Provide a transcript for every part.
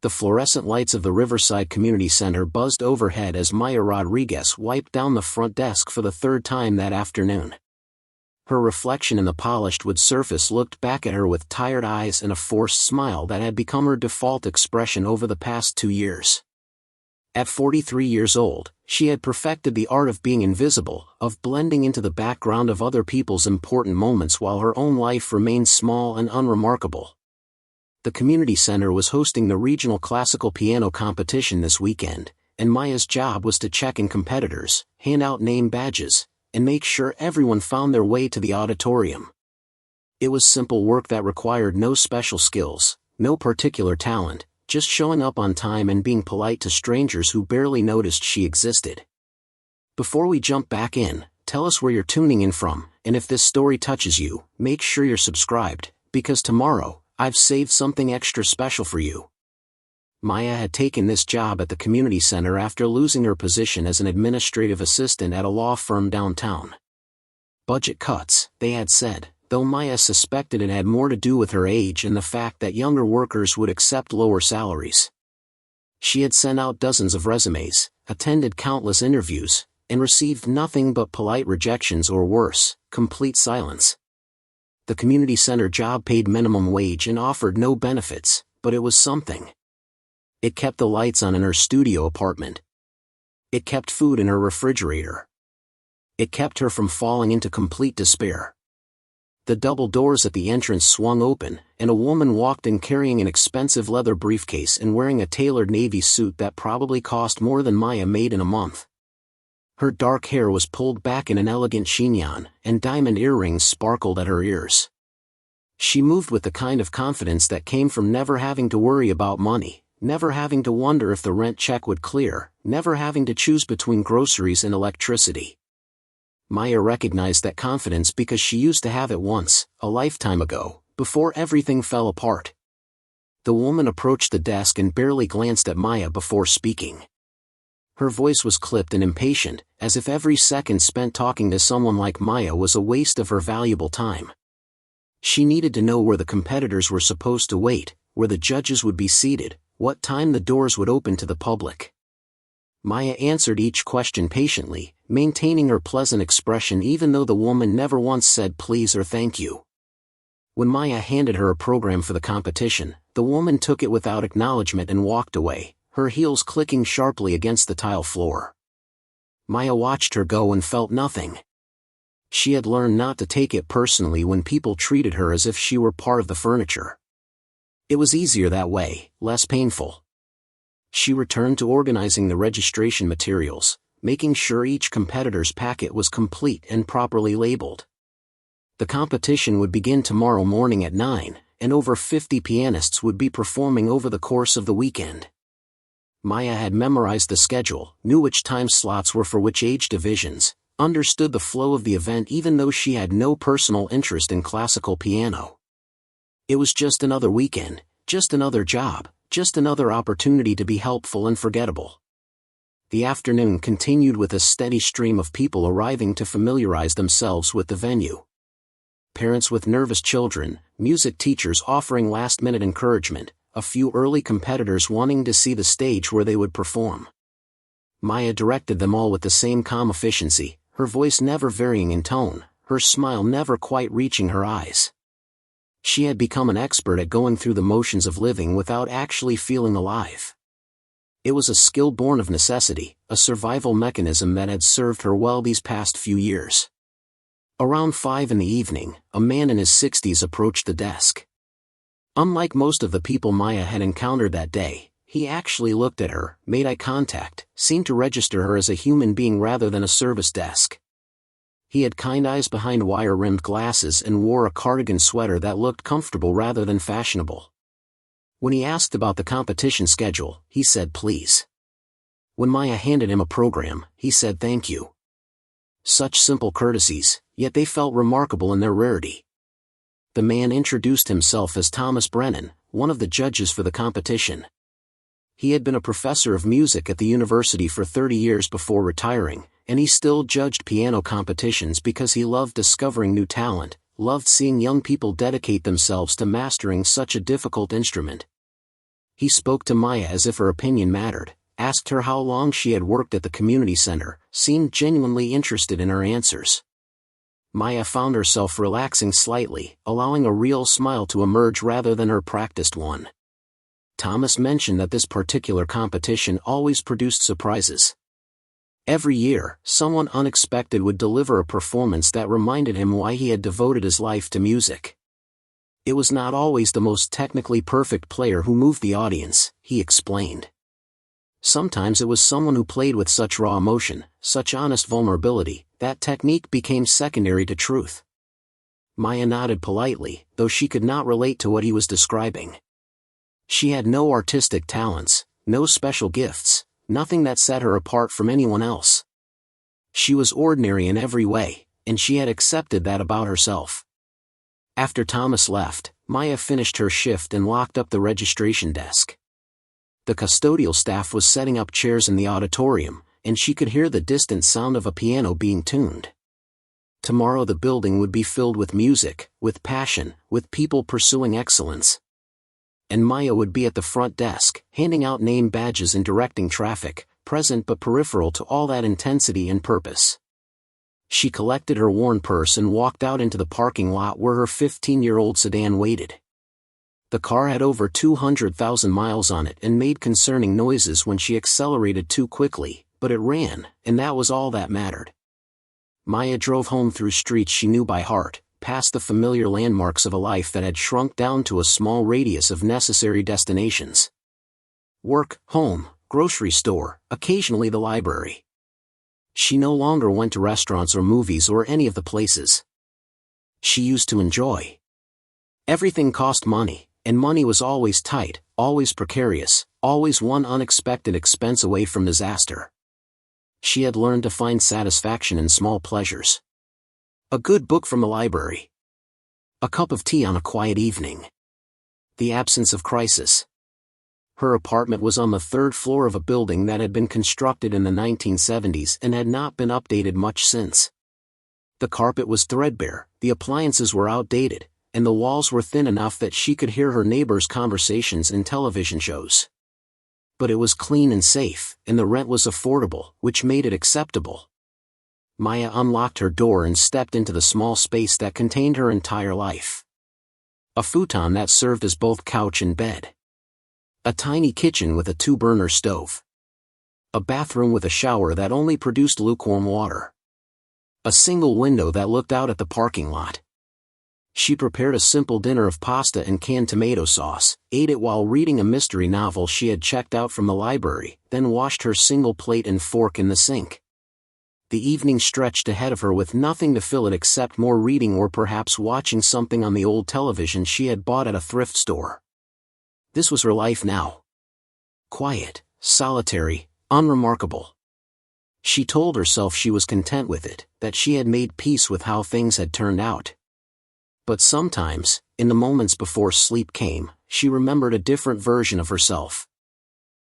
The fluorescent lights of the Riverside Community Center buzzed overhead as Maya Rodriguez wiped down the front desk for the third time that afternoon. Her reflection in the polished wood surface looked back at her with tired eyes and a forced smile that had become her default expression over the past 2 years. At 43 years old, she had perfected the art of being invisible, of blending into the background of other people's important moments while her own life remained small and unremarkable. The community center was hosting the regional classical piano competition this weekend, and Maya's job was to check in competitors, hand out name badges, and make sure everyone found their way to the auditorium. It was simple work that required no special skills, no particular talent, just showing up on time and being polite to strangers who barely noticed she existed. Before we jump back in, tell us where you're tuning in from, and if this story touches you, make sure you're subscribed, because tomorrow, I've saved something extra special for you. Maya had taken this job at the community center after losing her position as an administrative assistant at a law firm downtown. Budget cuts, they had said, though Maya suspected it had more to do with her age and the fact that younger workers would accept lower salaries. She had sent out dozens of resumes, attended countless interviews, and received nothing but polite rejections or worse, complete silence. The community center job paid minimum wage and offered no benefits, but it was something. It kept the lights on in her studio apartment. It kept food in her refrigerator. It kept her from falling into complete despair. The double doors at the entrance swung open, and a woman walked in carrying an expensive leather briefcase and wearing a tailored navy suit that probably cost more than Maya made in a month. Her dark hair was pulled back in an elegant chignon, and diamond earrings sparkled at her ears. She moved with the kind of confidence that came from never having to worry about money, never having to wonder if the rent check would clear, never having to choose between groceries and electricity. Maya recognized that confidence because she used to have it once, a lifetime ago, before everything fell apart. The woman approached the desk and barely glanced at Maya before speaking. Her voice was clipped and impatient, as if every second spent talking to someone like Maya was a waste of her valuable time. She needed to know where the competitors were supposed to wait, where the judges would be seated, what time the doors would open to the public. Maya answered each question patiently, maintaining her pleasant expression even though the woman never once said please or thank you. When Maya handed her a program for the competition, the woman took it without acknowledgement and walked away, her heels clicking sharply against the tile floor. Maya watched her go and felt nothing. She had learned not to take it personally when people treated her as if she were part of the furniture. It was easier that way, less painful. She returned to organizing the registration materials, making sure each competitor's packet was complete and properly labeled. The competition would begin tomorrow morning at 9, and over 50 pianists would be performing over the course of the weekend. Maya had memorized the schedule, knew which time slots were for which age divisions, understood the flow of the event even though she had no personal interest in classical piano. It was just another weekend, just another job, just another opportunity to be helpful and forgettable. The afternoon continued with a steady stream of people arriving to familiarize themselves with the venue. Parents with nervous children, music teachers offering last-minute encouragement, a few early competitors wanting to see the stage where they would perform. Maya directed them all with the same calm efficiency, her voice never varying in tone, her smile never quite reaching her eyes. She had become an expert at going through the motions of living without actually feeling alive. It was a skill born of necessity, a survival mechanism that had served her well these past few years. Around 5 in the evening, a man in his 60s approached the desk. Unlike most of the people Maya had encountered that day, he actually looked at her, made eye contact, seemed to register her as a human being rather than a service desk. He had kind eyes behind wire-rimmed glasses and wore a cardigan sweater that looked comfortable rather than fashionable. When he asked about the competition schedule, he said please. When Maya handed him a program, he said thank you. Such simple courtesies, yet they felt remarkable in their rarity. The man introduced himself as Thomas Brennan, one of the judges for the competition. He had been a professor of music at the university for 30 years before retiring, and he still judged piano competitions because he loved discovering new talent, loved seeing young people dedicate themselves to mastering such a difficult instrument. He spoke to Maya as if her opinion mattered, asked her how long she had worked at the community center, seemed genuinely interested in her answers. Maya found herself relaxing slightly, allowing a real smile to emerge rather than her practiced one. Thomas mentioned that this particular competition always produced surprises. Every year, someone unexpected would deliver a performance that reminded him why he had devoted his life to music. It was not always the most technically perfect player who moved the audience, he explained. Sometimes it was someone who played with such raw emotion, such honest vulnerability, that technique became secondary to truth. Maya nodded politely, though she could not relate to what he was describing. She had no artistic talents, no special gifts, nothing that set her apart from anyone else. She was ordinary in every way, and she had accepted that about herself. After Thomas left, Maya finished her shift and locked up the registration desk. The custodial staff was setting up chairs in the auditorium, and she could hear the distant sound of a piano being tuned. Tomorrow the building would be filled with music, with passion, with people pursuing excellence. And Maya would be at the front desk, handing out name badges and directing traffic, present but peripheral to all that intensity and purpose. She collected her worn purse and walked out into the parking lot where her 15-year-old sedan waited. The car had over 200,000 miles on it and made concerning noises when she accelerated too quickly, but it ran, and that was all that mattered. Maya drove home through streets she knew by heart, past the familiar landmarks of a life that had shrunk down to a small radius of necessary destinations. Work, home, grocery store, occasionally the library. She no longer went to restaurants or movies or any of the places she used to enjoy. Everything cost money, and money was always tight, always precarious, always one unexpected expense away from disaster. She had learned to find satisfaction in small pleasures. A good book from the library. A cup of tea on a quiet evening. The absence of crisis. Her apartment was on the third floor of a building that had been constructed in the 1970s and had not been updated much since. The carpet was threadbare, the appliances were outdated, and the walls were thin enough that she could hear her neighbors' conversations in television shows. But it was clean and safe, and the rent was affordable, which made it acceptable. Maya unlocked her door and stepped into the small space that contained her entire life. A futon that served as both couch and bed. A tiny kitchen with a 2-burner stove. A bathroom with a shower that only produced lukewarm water. A single window that looked out at the parking lot. She prepared a simple dinner of pasta and canned tomato sauce, ate it while reading a mystery novel she had checked out from the library, then washed her single plate and fork in the sink. The evening stretched ahead of her with nothing to fill it except more reading or perhaps watching something on the old television she had bought at a thrift store. This was her life now. Quiet, solitary, unremarkable. She told herself she was content with it, that she had made peace with how things had turned out. But sometimes, in the moments before sleep came, she remembered a different version of herself.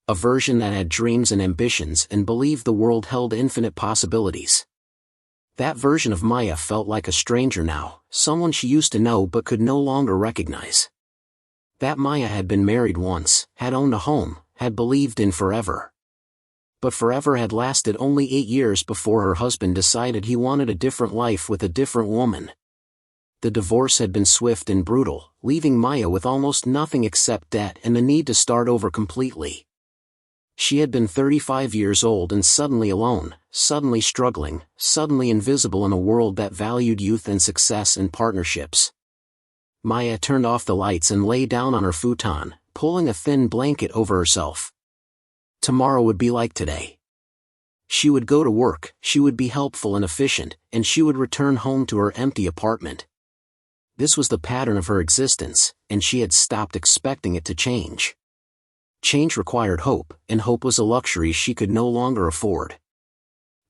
A version that had dreams and ambitions and believed the world held infinite possibilities. That version of Maya felt like a stranger now, someone she used to know but could no longer recognize. That Maya had been married once, had owned a home, had believed in forever. But forever had lasted only 8 years before her husband decided he wanted a different life with a different woman. The divorce had been swift and brutal, leaving Maya with almost nothing except debt and the need to start over completely. She had been 35 years old and suddenly alone, suddenly struggling, suddenly invisible in a world that valued youth and success and partnerships. Maya turned off the lights and lay down on her futon, pulling a thin blanket over herself. Tomorrow would be like today. She would go to work, she would be helpful and efficient, and she would return home to her empty apartment. This was the pattern of her existence, and she had stopped expecting it to change. Change required hope, and hope was a luxury she could no longer afford.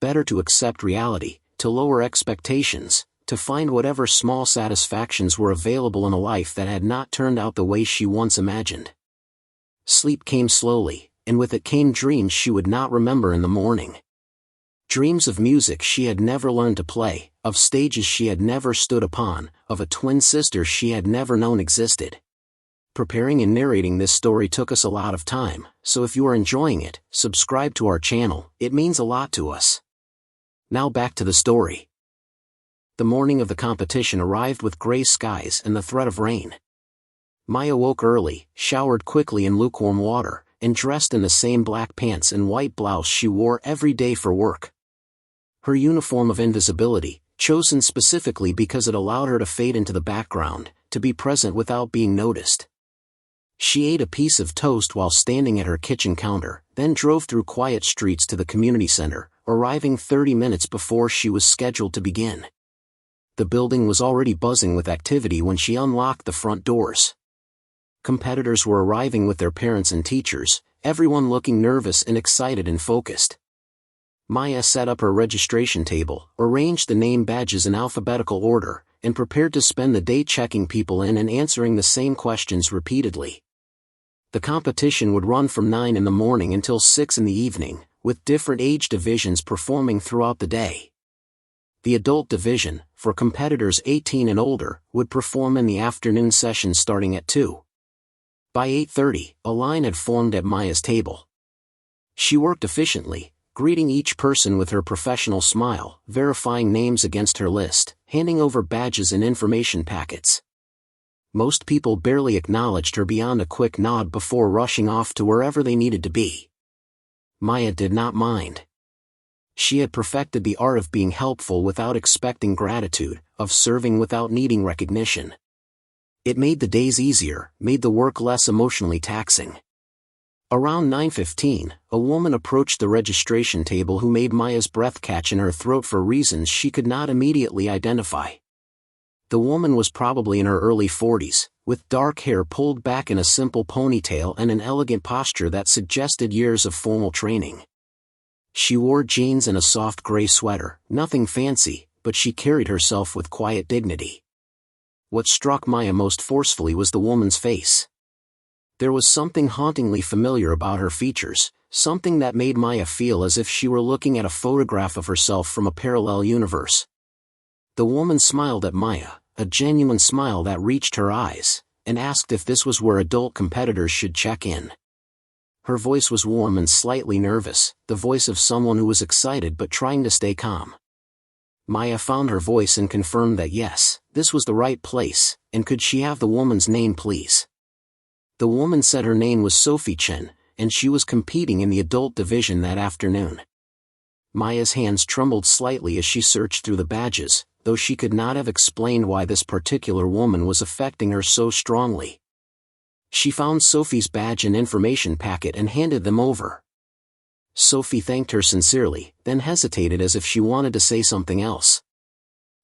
Better to accept reality, to lower expectations, to find whatever small satisfactions were available in a life that had not turned out the way she once imagined. Sleep came slowly, and with it came dreams she would not remember in the morning. Dreams of music she had never learned to play, of stages she had never stood upon, of a twin sister she had never known existed. Preparing and narrating this story took us a lot of time, so if you are enjoying it, subscribe to our channel, it means a lot to us. Now back to the story. The morning of the competition arrived with gray skies and the threat of rain. Maya woke early, showered quickly in lukewarm water, and dressed in the same black pants and white blouse she wore every day for work. Her uniform of invisibility, chosen specifically because it allowed her to fade into the background, to be present without being noticed. She ate a piece of toast while standing at her kitchen counter, then drove through quiet streets to the community center, arriving 30 minutes before she was scheduled to begin. The building was already buzzing with activity when she unlocked the front doors. Competitors were arriving with their parents and teachers, everyone looking nervous and excited and focused. Maya set up her registration table, arranged the name badges in alphabetical order, and prepared to spend the day checking people in and answering the same questions repeatedly. The competition would run from 9 in the morning until 6 in the evening, with different age divisions performing throughout the day. The adult division, for competitors 18 and older, would perform in the afternoon session starting at 2. By 8:30, a line had formed at Maya's table. She worked efficiently, greeting each person with her professional smile, verifying names against her list, handing over badges and information packets. Most people barely acknowledged her beyond a quick nod before rushing off to wherever they needed to be. Maya did not mind. She had perfected the art of being helpful without expecting gratitude, of serving without needing recognition. It made the days easier, made the work less emotionally taxing. Around 9:15, a woman approached the registration table who made Maya's breath catch in her throat for reasons she could not immediately identify. The woman was probably in her early 40s, with dark hair pulled back in a simple ponytail and an elegant posture that suggested years of formal training. She wore jeans and a soft gray sweater, nothing fancy, but she carried herself with quiet dignity. What struck Maya most forcefully was the woman's face. There was something hauntingly familiar about her features, something that made Maya feel as if she were looking at a photograph of herself from a parallel universe. The woman smiled at Maya, a genuine smile that reached her eyes, and asked if this was where adult competitors should check in. Her voice was warm and slightly nervous, the voice of someone who was excited but trying to stay calm. Maya found her voice and confirmed that yes, this was the right place, and could she have the woman's name please? The woman said her name was Sophie Chen, and she was competing in the adult division that afternoon. Maya's hands trembled slightly as she searched through the badges, though she could not have explained why this particular woman was affecting her so strongly. She found Sophie's badge and information packet and handed them over. Sophie thanked her sincerely, then hesitated as if she wanted to say something else.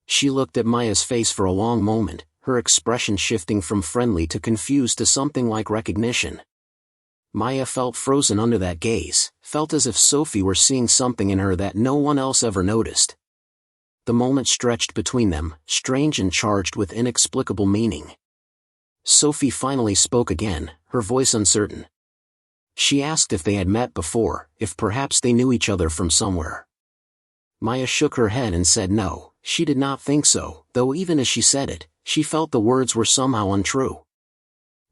She looked at Maya's face for a long moment, her expression shifting from friendly to confused to something like recognition. Maya felt frozen under that gaze, felt as if Sophie were seeing something in her that no one else ever noticed. The moment stretched between them, strange and charged with inexplicable meaning. Sophie finally spoke again, her voice uncertain. She asked if they had met before, if perhaps they knew each other from somewhere. Maya shook her head and said no, she did not think so, though even as she said it, she felt the words were somehow untrue.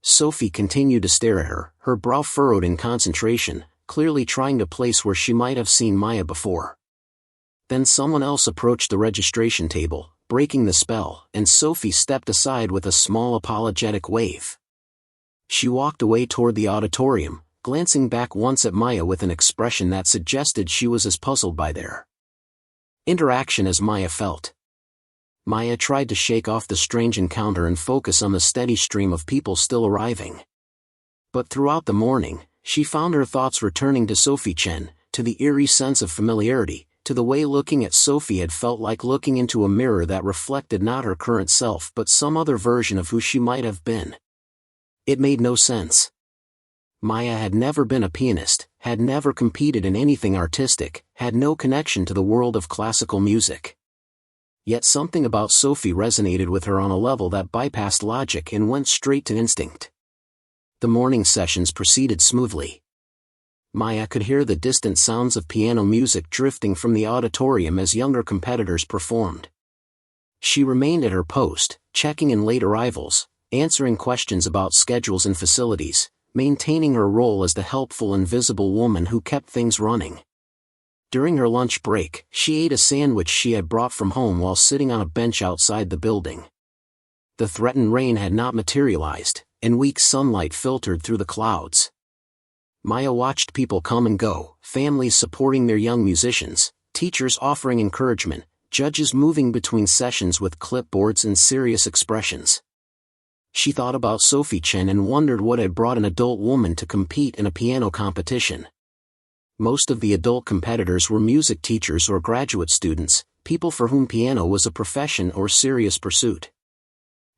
Sophie continued to stare at her, her brow furrowed in concentration, clearly trying to place where she might have seen Maya before. Then someone else approached the registration table, breaking the spell, and Sophie stepped aside with a small apologetic wave. She walked away toward the auditorium, glancing back once at Maya with an expression that suggested she was as puzzled by their interaction as Maya felt. Maya tried to shake off the strange encounter and focus on the steady stream of people still arriving. But throughout the morning, she found her thoughts returning to Sophie Chen, to the eerie sense of familiarity, to the way looking at Sophie had felt like looking into a mirror that reflected not her current self but some other version of who she might have been. It made no sense. Maya had never been a pianist, had never competed in anything artistic, had no connection to the world of classical music. Yet something about Sophie resonated with her on a level that bypassed logic and went straight to instinct. The morning sessions proceeded smoothly. Maya could hear the distant sounds of piano music drifting from the auditorium as younger competitors performed. She remained at her post, checking in late arrivals, answering questions about schedules and facilities, maintaining her role as the helpful invisible woman who kept things running. During her lunch break, she ate a sandwich she had brought from home while sitting on a bench outside the building. The threatened rain had not materialized, and weak sunlight filtered through the clouds. Maya watched people come and go, families supporting their young musicians, teachers offering encouragement, judges moving between sessions with clipboards and serious expressions. She thought about Sophie Chen and wondered what had brought an adult woman to compete in a piano competition. Most of the adult competitors were music teachers or graduate students, people for whom piano was a profession or serious pursuit.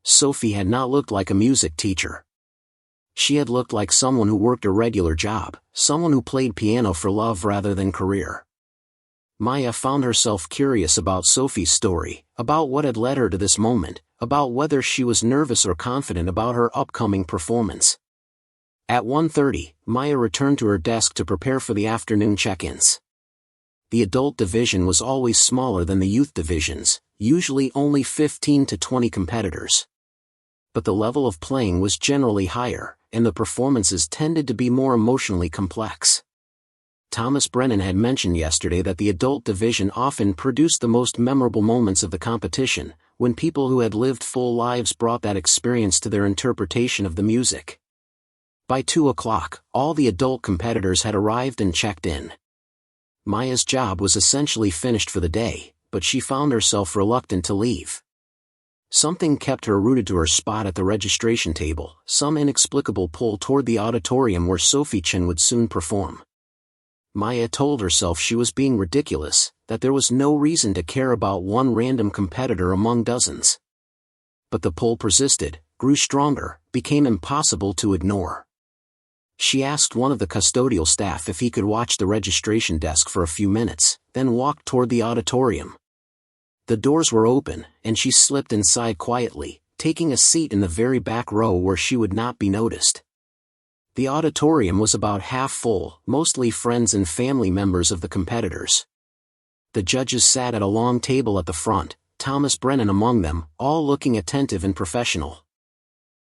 Sophie had not looked like a music teacher. She had looked like someone who worked a regular job, someone who played piano for love rather than career. Maya found herself curious about Sophie's story, about what had led her to this moment, about whether she was nervous or confident about her upcoming performance. At 1:30, Maya returned to her desk to prepare for the afternoon check-ins. The adult division was always smaller than the youth divisions, usually only 15 to 20 competitors. But the level of playing was generally higher, and the performances tended to be more emotionally complex. Thomas Brennan had mentioned yesterday that the adult division often produced the most memorable moments of the competition, when people who had lived full lives brought that experience to their interpretation of the music. By 2 o'clock, all the adult competitors had arrived and checked in. Maya's job was essentially finished for the day, but she found herself reluctant to leave. Something kept her rooted to her spot at the registration table, some inexplicable pull toward the auditorium where Sophie Chen would soon perform. Maya told herself she was being ridiculous, that there was no reason to care about one random competitor among dozens. But the pull persisted, grew stronger, became impossible to ignore. She asked one of the custodial staff if he could watch the registration desk for a few minutes, then walked toward the auditorium. The doors were open, and she slipped inside quietly, taking a seat in the very back row where she would not be noticed. The auditorium was about half full, mostly friends and family members of the competitors. The judges sat at a long table at the front, Thomas Brennan among them, all looking attentive and professional.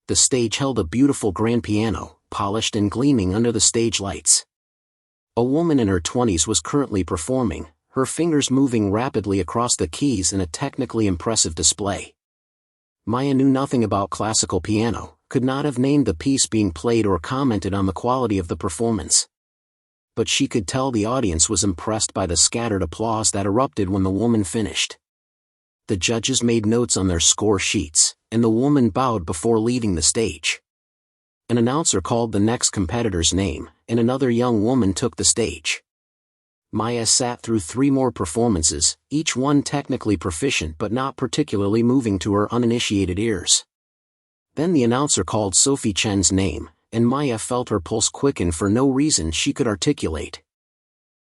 The stage held a beautiful grand piano, polished and gleaming under the stage lights. A woman in her 20s was currently performing, her fingers moving rapidly across the keys in a technically impressive display. Maya knew nothing about classical piano, could not have named the piece being played or commented on the quality of the performance. But she could tell the audience was impressed by the scattered applause that erupted when the woman finished. The judges made notes on their score sheets, and the woman bowed before leaving the stage. An announcer called the next competitor's name, and another young woman took the stage. Maya sat through 3 more performances, each one technically proficient but not particularly moving to her uninitiated ears. Then the announcer called Sophie Chen's name, and Maya felt her pulse quicken for no reason she could articulate.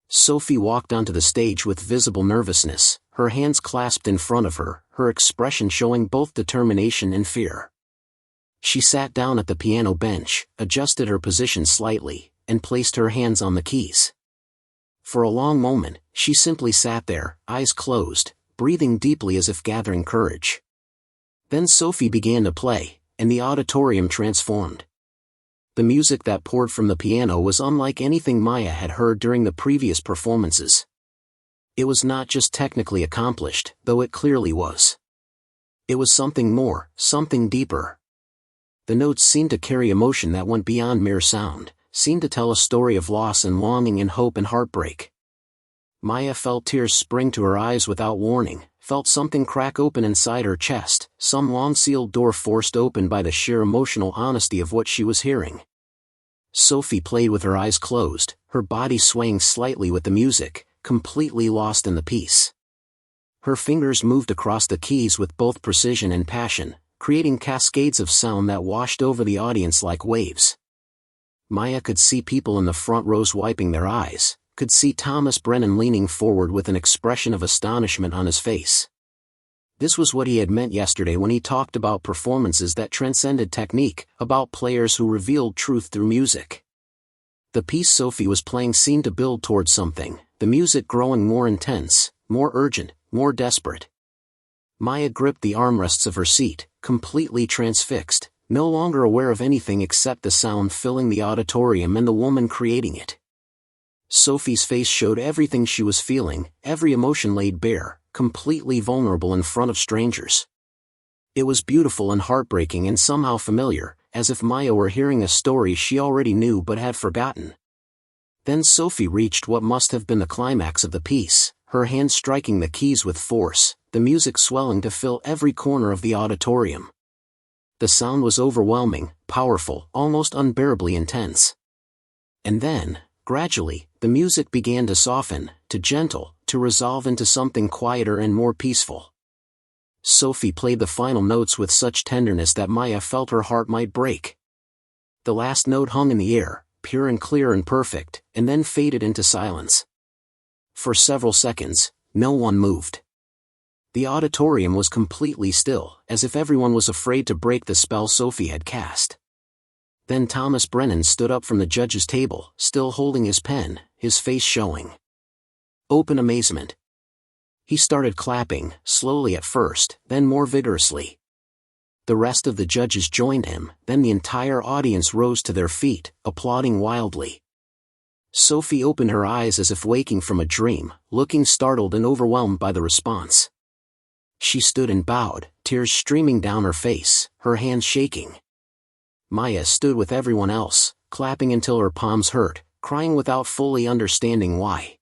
Sophie walked onto the stage with visible nervousness, her hands clasped in front of her, her expression showing both determination and fear. She sat down at the piano bench, adjusted her position slightly, and placed her hands on the keys. For a long moment, she simply sat there, eyes closed, breathing deeply as if gathering courage. Then Sophie began to play, and the auditorium transformed. The music that poured from the piano was unlike anything Maya had heard during the previous performances. It was not just technically accomplished, though it clearly was. It was something more, something deeper. The notes seemed to carry emotion that went beyond mere sound, seemed to tell a story of loss and longing and hope and heartbreak. Maya felt tears spring to her eyes without warning, felt something crack open inside her chest, some long-sealed door forced open by the sheer emotional honesty of what she was hearing. Sophie played with her eyes closed, her body swaying slightly with the music, completely lost in the piece. Her fingers moved across the keys with both precision and passion, creating cascades of sound that washed over the audience like waves. Maya could see people in the front rows wiping their eyes, could see Thomas Brennan leaning forward with an expression of astonishment on his face. This was what he had meant yesterday when he talked about performances that transcended technique, about players who revealed truth through music. The piece Sophie was playing seemed to build towards something, the music growing more intense, more urgent, more desperate. Maya gripped the armrests of her seat, completely transfixed, no longer aware of anything except the sound filling the auditorium and the woman creating it. Sophie's face showed everything she was feeling, every emotion laid bare, completely vulnerable in front of strangers. It was beautiful and heartbreaking and somehow familiar, as if Maya were hearing a story she already knew but had forgotten. Then Sophie reached what must have been the climax of the piece, her hand striking the keys with force, the music swelling to fill every corner of the auditorium. The sound was overwhelming, powerful, almost unbearably intense. And then, gradually, the music began to soften, to gentle, to resolve into something quieter and more peaceful. Sophie played the final notes with such tenderness that Maya felt her heart might break. The last note hung in the air, pure and clear and perfect, and then faded into silence. For several seconds, no one moved. The auditorium was completely still, as if everyone was afraid to break the spell Sophie had cast. Then Thomas Brennan stood up from the judge's table, still holding his pen, his face showing open amazement. He started clapping, slowly at first, then more vigorously. The rest of the judges joined him, then the entire audience rose to their feet, applauding wildly. Sophie opened her eyes as if waking from a dream, looking startled and overwhelmed by the response. She stood and bowed, tears streaming down her face, her hands shaking. Maya stood with everyone else, clapping until her palms hurt, crying without fully understanding why.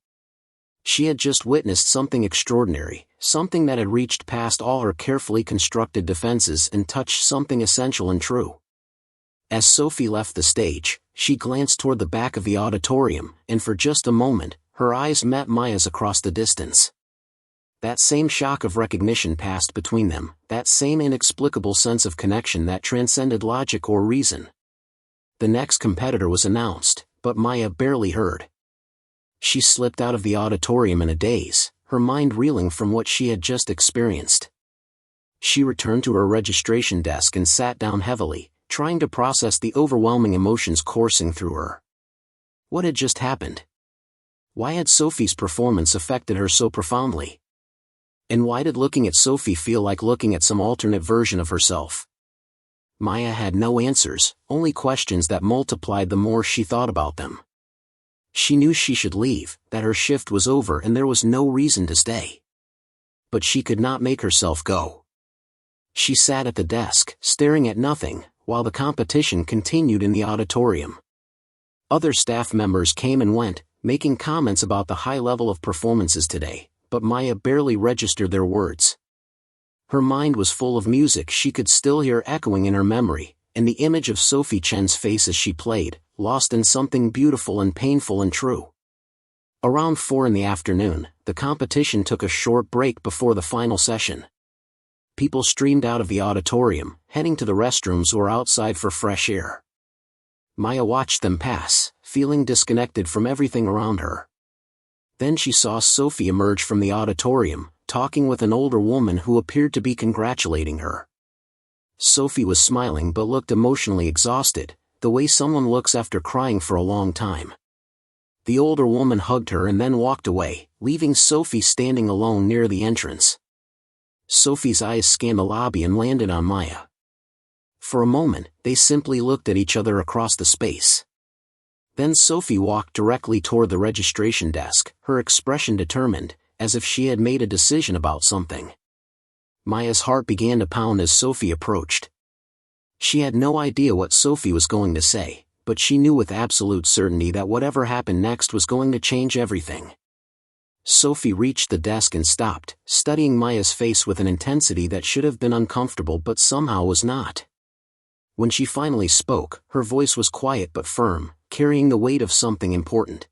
She had just witnessed something extraordinary, something that had reached past all her carefully constructed defenses and touched something essential and true. As Sophie left the stage, she glanced toward the back of the auditorium, and for just a moment, her eyes met Maya's across the distance. That same shock of recognition passed between them, that same inexplicable sense of connection that transcended logic or reason. The next competitor was announced, but Maya barely heard. She slipped out of the auditorium in a daze, her mind reeling from what she had just experienced. She returned to her registration desk and sat down heavily, trying to process the overwhelming emotions coursing through her. What had just happened? Why had Sophie's performance affected her so profoundly? And why did looking at Sophie feel like looking at some alternate version of herself? Maya had no answers, only questions that multiplied the more she thought about them. She knew she should leave, that her shift was over and there was no reason to stay. But she could not make herself go. She sat at the desk, staring at nothing, while the competition continued in the auditorium. Other staff members came and went, making comments about the high level of performances today, but Maya barely registered their words. Her mind was full of music she could still hear echoing in her memory, and the image of Sophie Chen's face as she played, lost in something beautiful and painful and true. Around 4 in the afternoon, the competition took a short break before the final session. People streamed out of the auditorium, heading to the restrooms or outside for fresh air. Maya watched them pass, feeling disconnected from everything around her. Then she saw Sophie emerge from the auditorium, talking with an older woman who appeared to be congratulating her. Sophie was smiling but looked emotionally exhausted, the way someone looks after crying for a long time. The older woman hugged her and then walked away, leaving Sophie standing alone near the entrance. Sophie's eyes scanned the lobby and landed on Maya. For a moment, they simply looked at each other across the space. Then Sophie walked directly toward the registration desk, her expression determined, as if she had made a decision about something. Maya's heart began to pound as Sophie approached. She had no idea what Sophie was going to say, but she knew with absolute certainty that whatever happened next was going to change everything. Sophie reached the desk and stopped, studying Maya's face with an intensity that should have been uncomfortable but somehow was not. When she finally spoke, her voice was quiet but firm, carrying the weight of something important.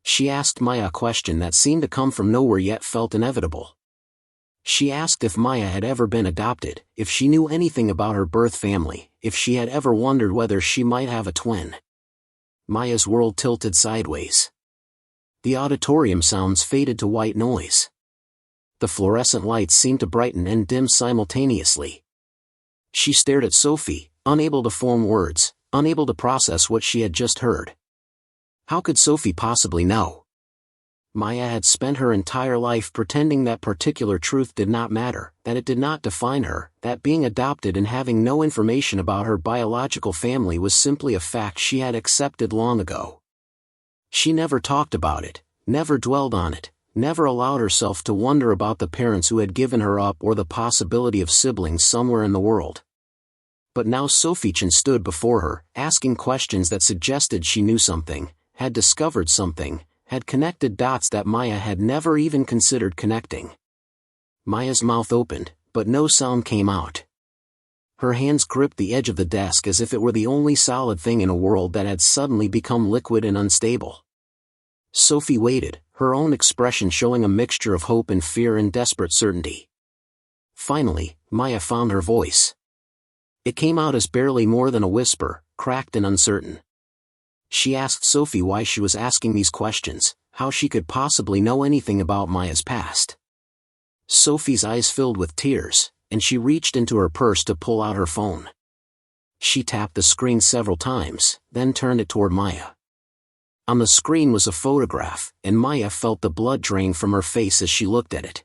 She asked Maya a question that seemed to come from nowhere yet felt inevitable. She asked if Maya had ever been adopted, if she knew anything about her birth family, if she had ever wondered whether she might have a twin. Maya's world tilted sideways. The auditorium sounds faded to white noise. The fluorescent lights seemed to brighten and dim simultaneously. She stared at Sophie, unable to form words, unable to process what she had just heard. How could Sophie possibly know? Maya had spent her entire life pretending that particular truth did not matter, that it did not define her, that being adopted and having no information about her biological family was simply a fact she had accepted long ago. She never talked about it, never dwelled on it, never allowed herself to wonder about the parents who had given her up or the possibility of siblings somewhere in the world. But now Sophie Chen stood before her, asking questions that suggested she knew something, had discovered something, had connected dots that Maya had never even considered connecting. Maya's mouth opened, but no sound came out. Her hands gripped the edge of the desk as if it were the only solid thing in a world that had suddenly become liquid and unstable. Sophie waited, her own expression showing a mixture of hope and fear and desperate certainty. Finally, Maya found her voice. It came out as barely more than a whisper, cracked and uncertain. She asked Sophie why she was asking these questions, how she could possibly know anything about Maya's past. Sophie's eyes filled with tears, and she reached into her purse to pull out her phone. She tapped the screen several times, then turned it toward Maya. On the screen was a photograph, and Maya felt the blood drain from her face as she looked at it.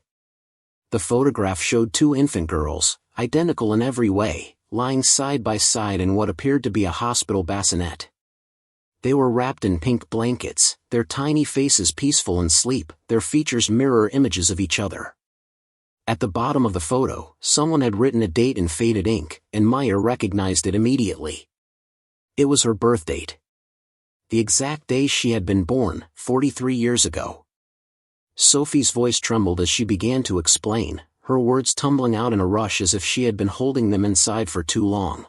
The photograph showed two infant girls, identical in every way, lying side by side in what appeared to be a hospital bassinet. They were wrapped in pink blankets, their tiny faces peaceful in sleep, their features mirror images of each other. At the bottom of the photo, someone had written a date in faded ink, and Maya recognized it immediately. It was her birth date. The exact day she had been born, 43 years ago. Sophie's voice trembled as she began to explain, her words tumbling out in a rush as if she had been holding them inside for too long.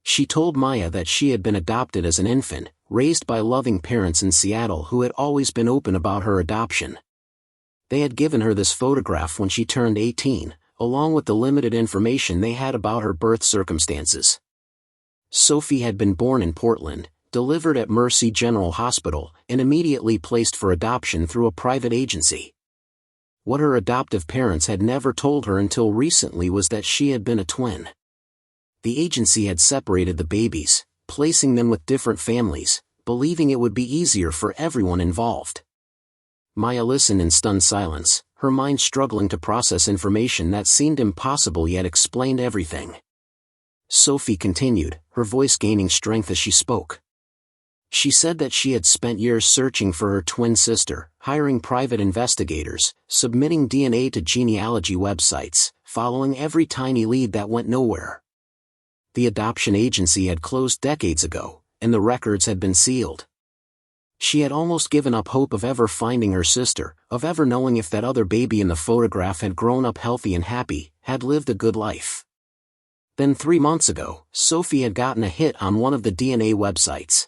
She told Maya that she had been adopted as an infant, raised by loving parents in Seattle who had always been open about her adoption. They had given her this photograph when she turned 18, along with the limited information they had about her birth circumstances. Sophie had been born in Portland, delivered at Mercy General Hospital, and immediately placed for adoption through a private agency. What her adoptive parents had never told her until recently was that she had been a twin. The agency had separated the babies, placing them with different families, believing it would be easier for everyone involved. Maya listened in stunned silence, her mind struggling to process information that seemed impossible yet explained everything. Sophie continued, her voice gaining strength as she spoke. She said that she had spent years searching for her twin sister, hiring private investigators, submitting DNA to genealogy websites, following every tiny lead that went nowhere. The adoption agency had closed decades ago, and the records had been sealed. She had almost given up hope of ever finding her sister, of ever knowing if that other baby in the photograph had grown up healthy and happy, had lived a good life. Then 3 months ago, Sophie had gotten a hit on one of the DNA websites.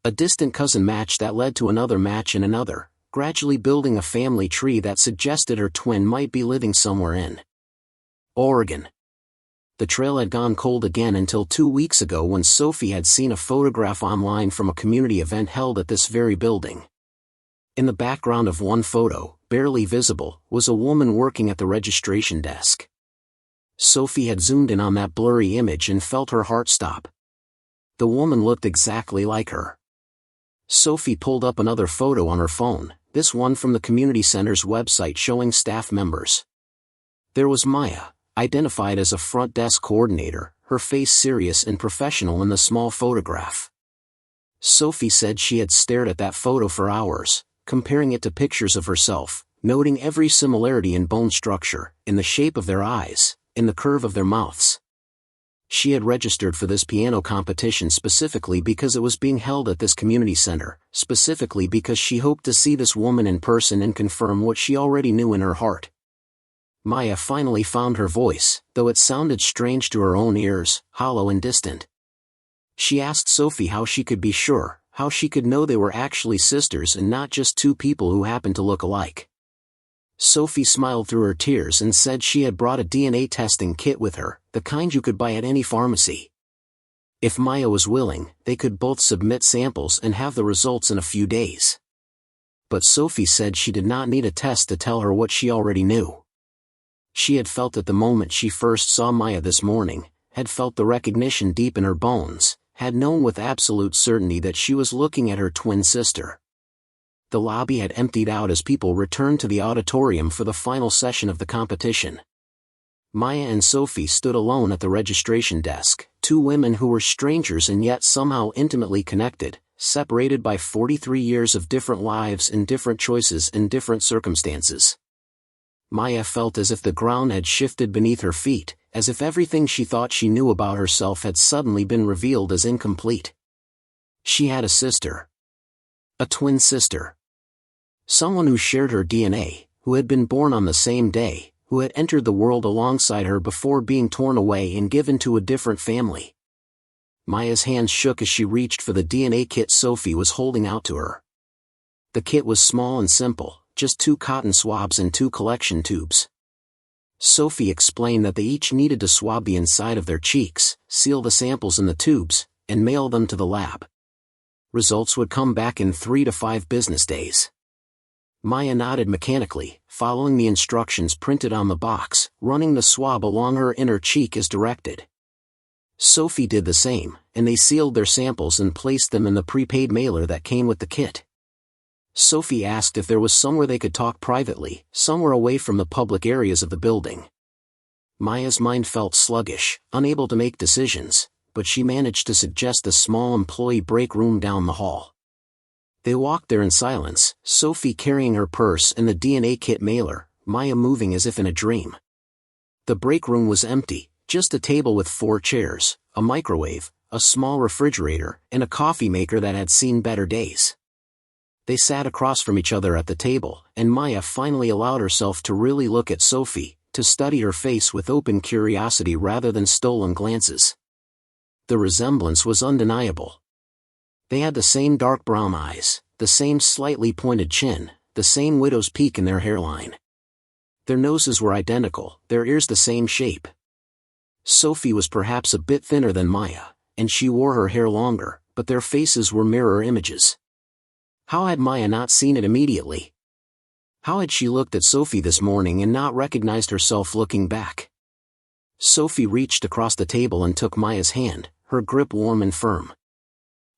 A distant cousin match that led to another match and another, gradually building a family tree that suggested her twin might be living somewhere in Oregon. The trail had gone cold again until 2 weeks ago when Sophie had seen a photograph online from a community event held at this very building. In the background of one photo, barely visible, was a woman working at the registration desk. Sophie had zoomed in on that blurry image and felt her heart stop. The woman looked exactly like her. Sophie pulled up another photo on her phone, this one from the community center's website showing staff members. There was Maya, identified as a front desk coordinator, her face serious and professional in the small photograph. Sophie said she had stared at that photo for hours, comparing it to pictures of herself, noting every similarity in bone structure, in the shape of their eyes, in the curve of their mouths. She had registered for this piano competition specifically because it was being held at this community center, specifically because she hoped to see this woman in person and confirm what she already knew in her heart. Maya finally found her voice, though it sounded strange to her own ears, hollow and distant. She asked Sophie how she could be sure, how she could know they were actually sisters and not just two people who happened to look alike. Sophie smiled through her tears and said she had brought a DNA testing kit with her, the kind you could buy at any pharmacy. If Maya was willing, they could both submit samples and have the results in a few days. But Sophie said she did not need a test to tell her what she already knew. She had felt it the moment she first saw Maya this morning, had felt the recognition deep in her bones, had known with absolute certainty that she was looking at her twin sister. The lobby had emptied out as people returned to the auditorium for the final session of the competition. Maya and Sophie stood alone at the registration desk, two women who were strangers and yet somehow intimately connected, separated by 43 years of different lives and different choices in different circumstances. Maya felt as if the ground had shifted beneath her feet, as if everything she thought she knew about herself had suddenly been revealed as incomplete. She had a sister. A twin sister. Someone who shared her DNA, who had been born on the same day, who had entered the world alongside her before being torn away and given to a different family. Maya's hands shook as she reached for the DNA kit Sophie was holding out to her. The kit was small and simple, just 2 cotton swabs and 2 collection tubes. Sophie explained that they each needed to swab the inside of their cheeks, seal the samples in the tubes, and mail them to the lab. Results would come back in 3 to 5 business days. Maya nodded mechanically, following the instructions printed on the box, running the swab along her inner cheek as directed. Sophie did the same, and they sealed their samples and placed them in the prepaid mailer that came with the kit. Sophie asked if there was somewhere they could talk privately, somewhere away from the public areas of the building. Maya's mind felt sluggish, unable to make decisions, but she managed to suggest a small employee break room down the hall. They walked there in silence, Sophie carrying her purse and the DNA kit mailer, Maya moving as if in a dream. The break room was empty, just a table with 4 chairs, a microwave, a small refrigerator, and a coffee maker that had seen better days. They sat across from each other at the table, and Maya finally allowed herself to really look at Sophie, to study her face with open curiosity rather than stolen glances. The resemblance was undeniable. They had the same dark brown eyes, the same slightly pointed chin, the same widow's peak in their hairline. Their noses were identical, their ears the same shape. Sophie was perhaps a bit thinner than Maya, and she wore her hair longer, but their faces were mirror images. How had Maya not seen it immediately? How had she looked at Sophie this morning and not recognized herself looking back? Sophie reached across the table and took Maya's hand, her grip warm and firm.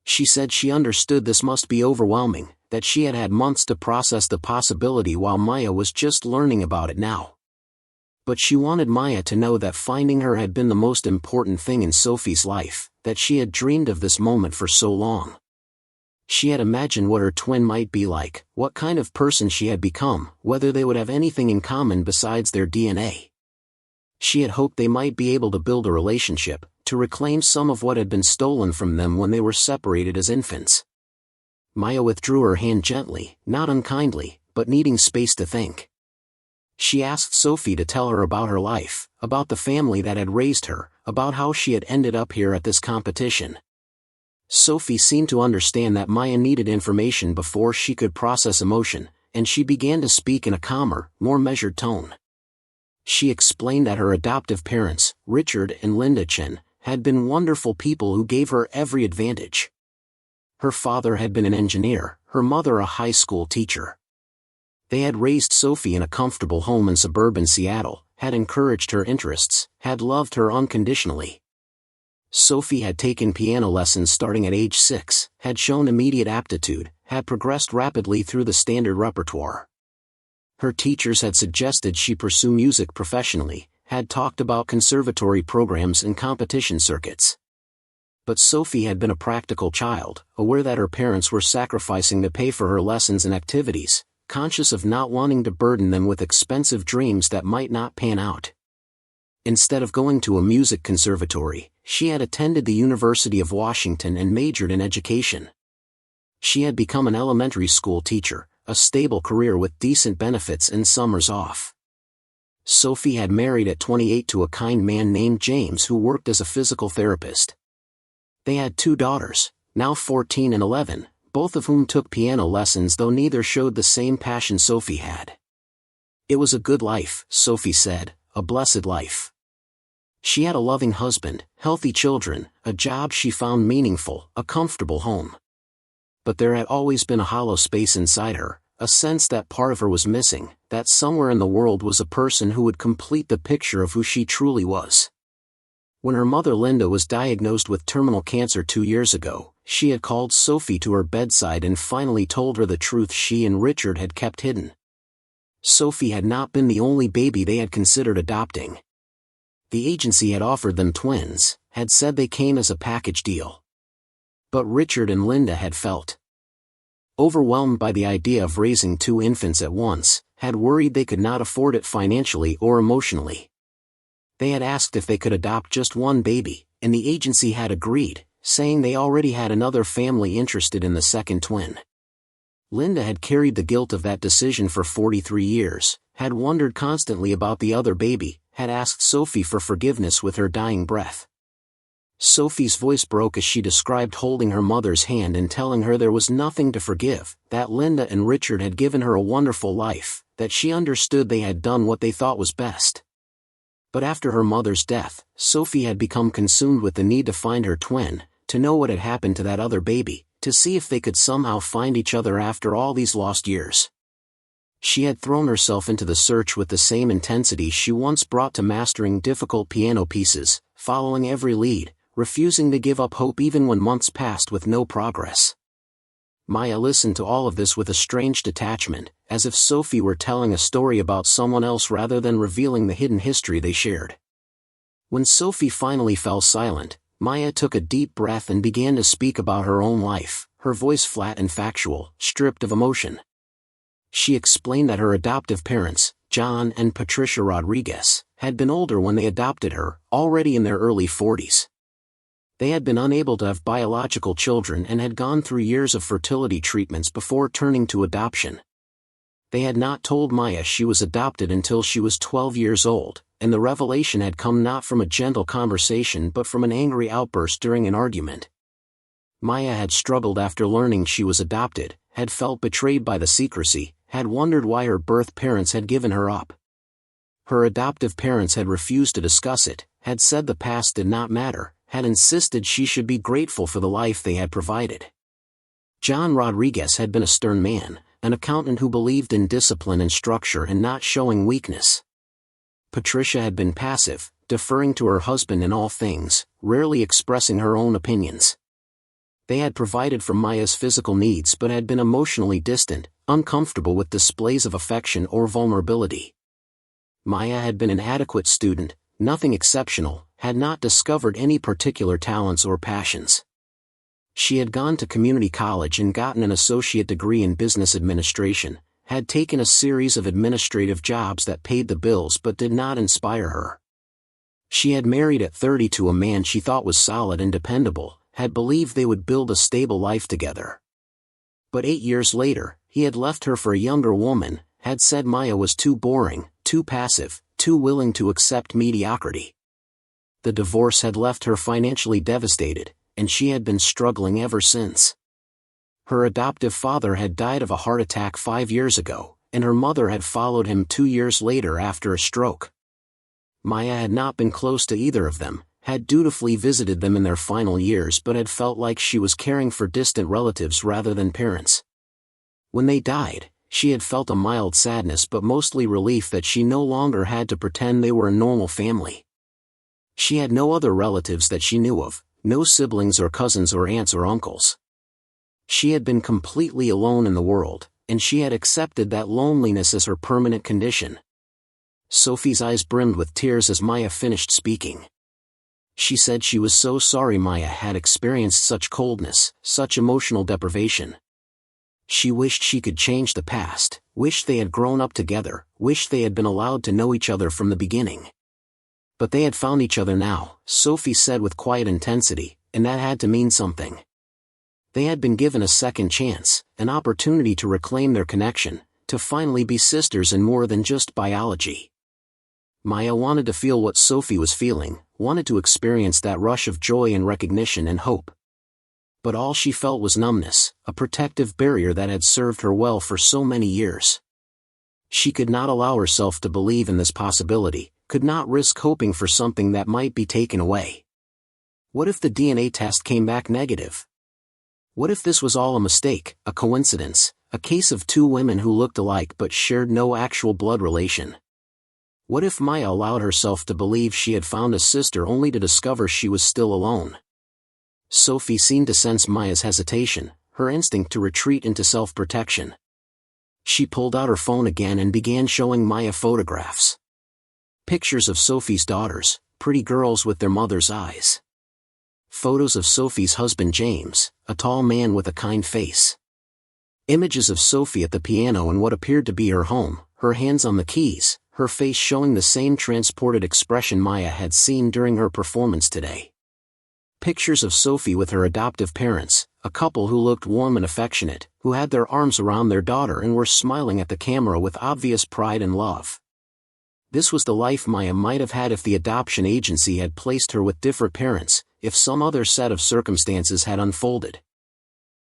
She said she understood this must be overwhelming, that she had had months to process the possibility while Maya was just learning about it now. But she wanted Maya to know that finding her had been the most important thing in Sophie's life, that she had dreamed of this moment for so long. She had imagined what her twin might be like, what kind of person she had become, whether they would have anything in common besides their DNA. She had hoped they might be able to build a relationship, to reclaim some of what had been stolen from them when they were separated as infants. Maya withdrew her hand gently, not unkindly, but needing space to think. She asked Sophie to tell her about her life, about the family that had raised her, about how she had ended up here at this competition. Sophie seemed to understand that Maya needed information before she could process emotion, and she began to speak in a calmer, more measured tone. She explained that her adoptive parents, Richard and Linda Chen, had been wonderful people who gave her every advantage. Her father had been an engineer, her mother a high school teacher. They had raised Sophie in a comfortable home in suburban Seattle, had encouraged her interests, had loved her unconditionally. Sophie had taken piano lessons starting at age 6, had shown immediate aptitude, had progressed rapidly through the standard repertoire. Her teachers had suggested she pursue music professionally, had talked about conservatory programs and competition circuits. But Sophie had been a practical child, aware that her parents were sacrificing to pay for her lessons and activities, conscious of not wanting to burden them with expensive dreams that might not pan out. Instead of going to a music conservatory, she had attended the University of Washington and majored in education. She had become an elementary school teacher, a stable career with decent benefits and summers off. Sophie had married at 28 to a kind man named James who worked as a physical therapist. They had 2 daughters, now 14 and 11, both of whom took piano lessons though neither showed the same passion Sophie had. It was a good life, Sophie said, a blessed life. She had a loving husband, healthy children, a job she found meaningful, a comfortable home. But there had always been a hollow space inside her, a sense that part of her was missing, that somewhere in the world was a person who would complete the picture of who she truly was. When her mother Linda was diagnosed with terminal cancer 2 years ago, she had called Sophie to her bedside and finally told her the truth she and Richard had kept hidden. Sophie had not been the only baby they had considered adopting. The agency had offered them twins, had said they came as a package deal. But Richard and Linda had felt overwhelmed by the idea of raising 2 infants at once, had worried they could not afford it financially or emotionally. They had asked if they could adopt just one baby, and the agency had agreed, saying they already had another family interested in the second twin. Linda had carried the guilt of that decision for 43 years, had wondered constantly about the other baby, had asked Sophie for forgiveness with her dying breath. Sophie's voice broke as she described holding her mother's hand and telling her there was nothing to forgive, that Linda and Richard had given her a wonderful life, that she understood they had done what they thought was best. But after her mother's death, Sophie had become consumed with the need to find her twin, to know what had happened to that other baby, to see if they could somehow find each other after all these lost years. She had thrown herself into the search with the same intensity she once brought to mastering difficult piano pieces, following every lead, refusing to give up hope even when months passed with no progress. Maya listened to all of this with a strange detachment, as if Sophie were telling a story about someone else rather than revealing the hidden history they shared. When Sophie finally fell silent, Maya took a deep breath and began to speak about her own life, her voice flat and factual, stripped of emotion. She explained that her adoptive parents, John and Patricia Rodriguez, had been older when they adopted her, already in their early 40s. They had been unable to have biological children and had gone through years of fertility treatments before turning to adoption. They had not told Maya she was adopted until she was 12 years old, and the revelation had come not from a gentle conversation but from an angry outburst during an argument. Maya had struggled after learning she was adopted, had felt betrayed by the secrecy, had wondered why her birth parents had given her up. Her adoptive parents had refused to discuss it, had said the past did not matter, had insisted she should be grateful for the life they had provided. John Rodriguez had been a stern man, an accountant who believed in discipline and structure and not showing weakness. Patricia had been passive, deferring to her husband in all things, rarely expressing her own opinions. They had provided for Maya's physical needs but had been emotionally distant, uncomfortable with displays of affection or vulnerability. Maya had been an adequate student, nothing exceptional, had not discovered any particular talents or passions. She had gone to community college and gotten an associate degree in business administration, had taken a series of administrative jobs that paid the bills but did not inspire her. She had married at 30 to a man she thought was solid and dependable, had believed they would build a stable life together. But 8 years later, he had left her for a younger woman, had said Maya was too boring, too passive, too willing to accept mediocrity. The divorce had left her financially devastated, and she had been struggling ever since. Her adoptive father had died of a heart attack 5 years ago, and her mother had followed him 2 years later after a stroke. Maya had not been close to either of them, had dutifully visited them in their final years but had felt like she was caring for distant relatives rather than parents. When they died, she had felt a mild sadness but mostly relief that she no longer had to pretend they were a normal family. She had no other relatives that she knew of, no siblings or cousins or aunts or uncles. She had been completely alone in the world, and she had accepted that loneliness as her permanent condition. Sophie's eyes brimmed with tears as Maya finished speaking. She said she was so sorry Maya had experienced such coldness, such emotional deprivation. She wished she could change the past, wished they had grown up together, wished they had been allowed to know each other from the beginning. But they had found each other now, Sophie said with quiet intensity, and that had to mean something. They had been given a second chance, an opportunity to reclaim their connection, to finally be sisters in more than just biology. Maya wanted to feel what Sophie was feeling, wanted to experience that rush of joy and recognition and hope. But all she felt was numbness, a protective barrier that had served her well for so many years. She could not allow herself to believe in this possibility, could not risk hoping for something that might be taken away. What if the DNA test came back negative? What if this was all a mistake, a coincidence, a case of two women who looked alike but shared no actual blood relation? What if Maya allowed herself to believe she had found a sister only to discover she was still alone? Sophie seemed to sense Maya's hesitation, her instinct to retreat into self-protection. She pulled out her phone again and began showing Maya photographs. Pictures of Sophie's daughters, pretty girls with their mother's eyes. Photos of Sophie's husband James, a tall man with a kind face. Images of Sophie at the piano in what appeared to be her home, her hands on the keys, her face showing the same transported expression Maya had seen during her performance today. Pictures of Sophie with her adoptive parents, a couple who looked warm and affectionate, who had their arms around their daughter and were smiling at the camera with obvious pride and love. This was the life Maya might have had if the adoption agency had placed her with different parents, if some other set of circumstances had unfolded.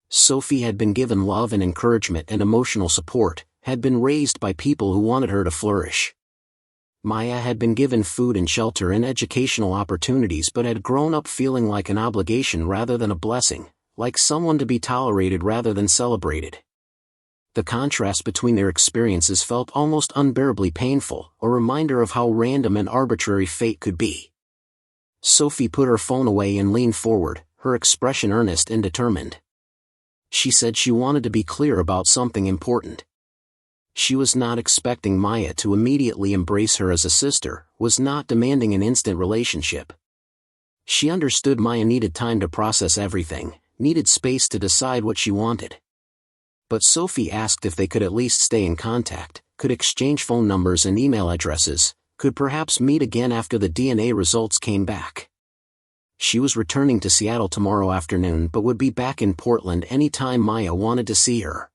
Sophie had been given love and encouragement and emotional support, had been raised by people who wanted her to flourish. Maya had been given food and shelter and educational opportunities but had grown up feeling like an obligation rather than a blessing, like someone to be tolerated rather than celebrated. The contrast between their experiences felt almost unbearably painful, a reminder of how random and arbitrary fate could be. Sophie put her phone away and leaned forward, her expression earnest and determined. She said she wanted to be clear about something important. She was not expecting Maya to immediately embrace her as a sister, was not demanding an instant relationship. She understood Maya needed time to process everything, needed space to decide what she wanted. But Sophie asked if they could at least stay in contact, could exchange phone numbers and email addresses, could perhaps meet again after the DNA results came back. She was returning to Seattle tomorrow afternoon but would be back in Portland any time Maya wanted to see her.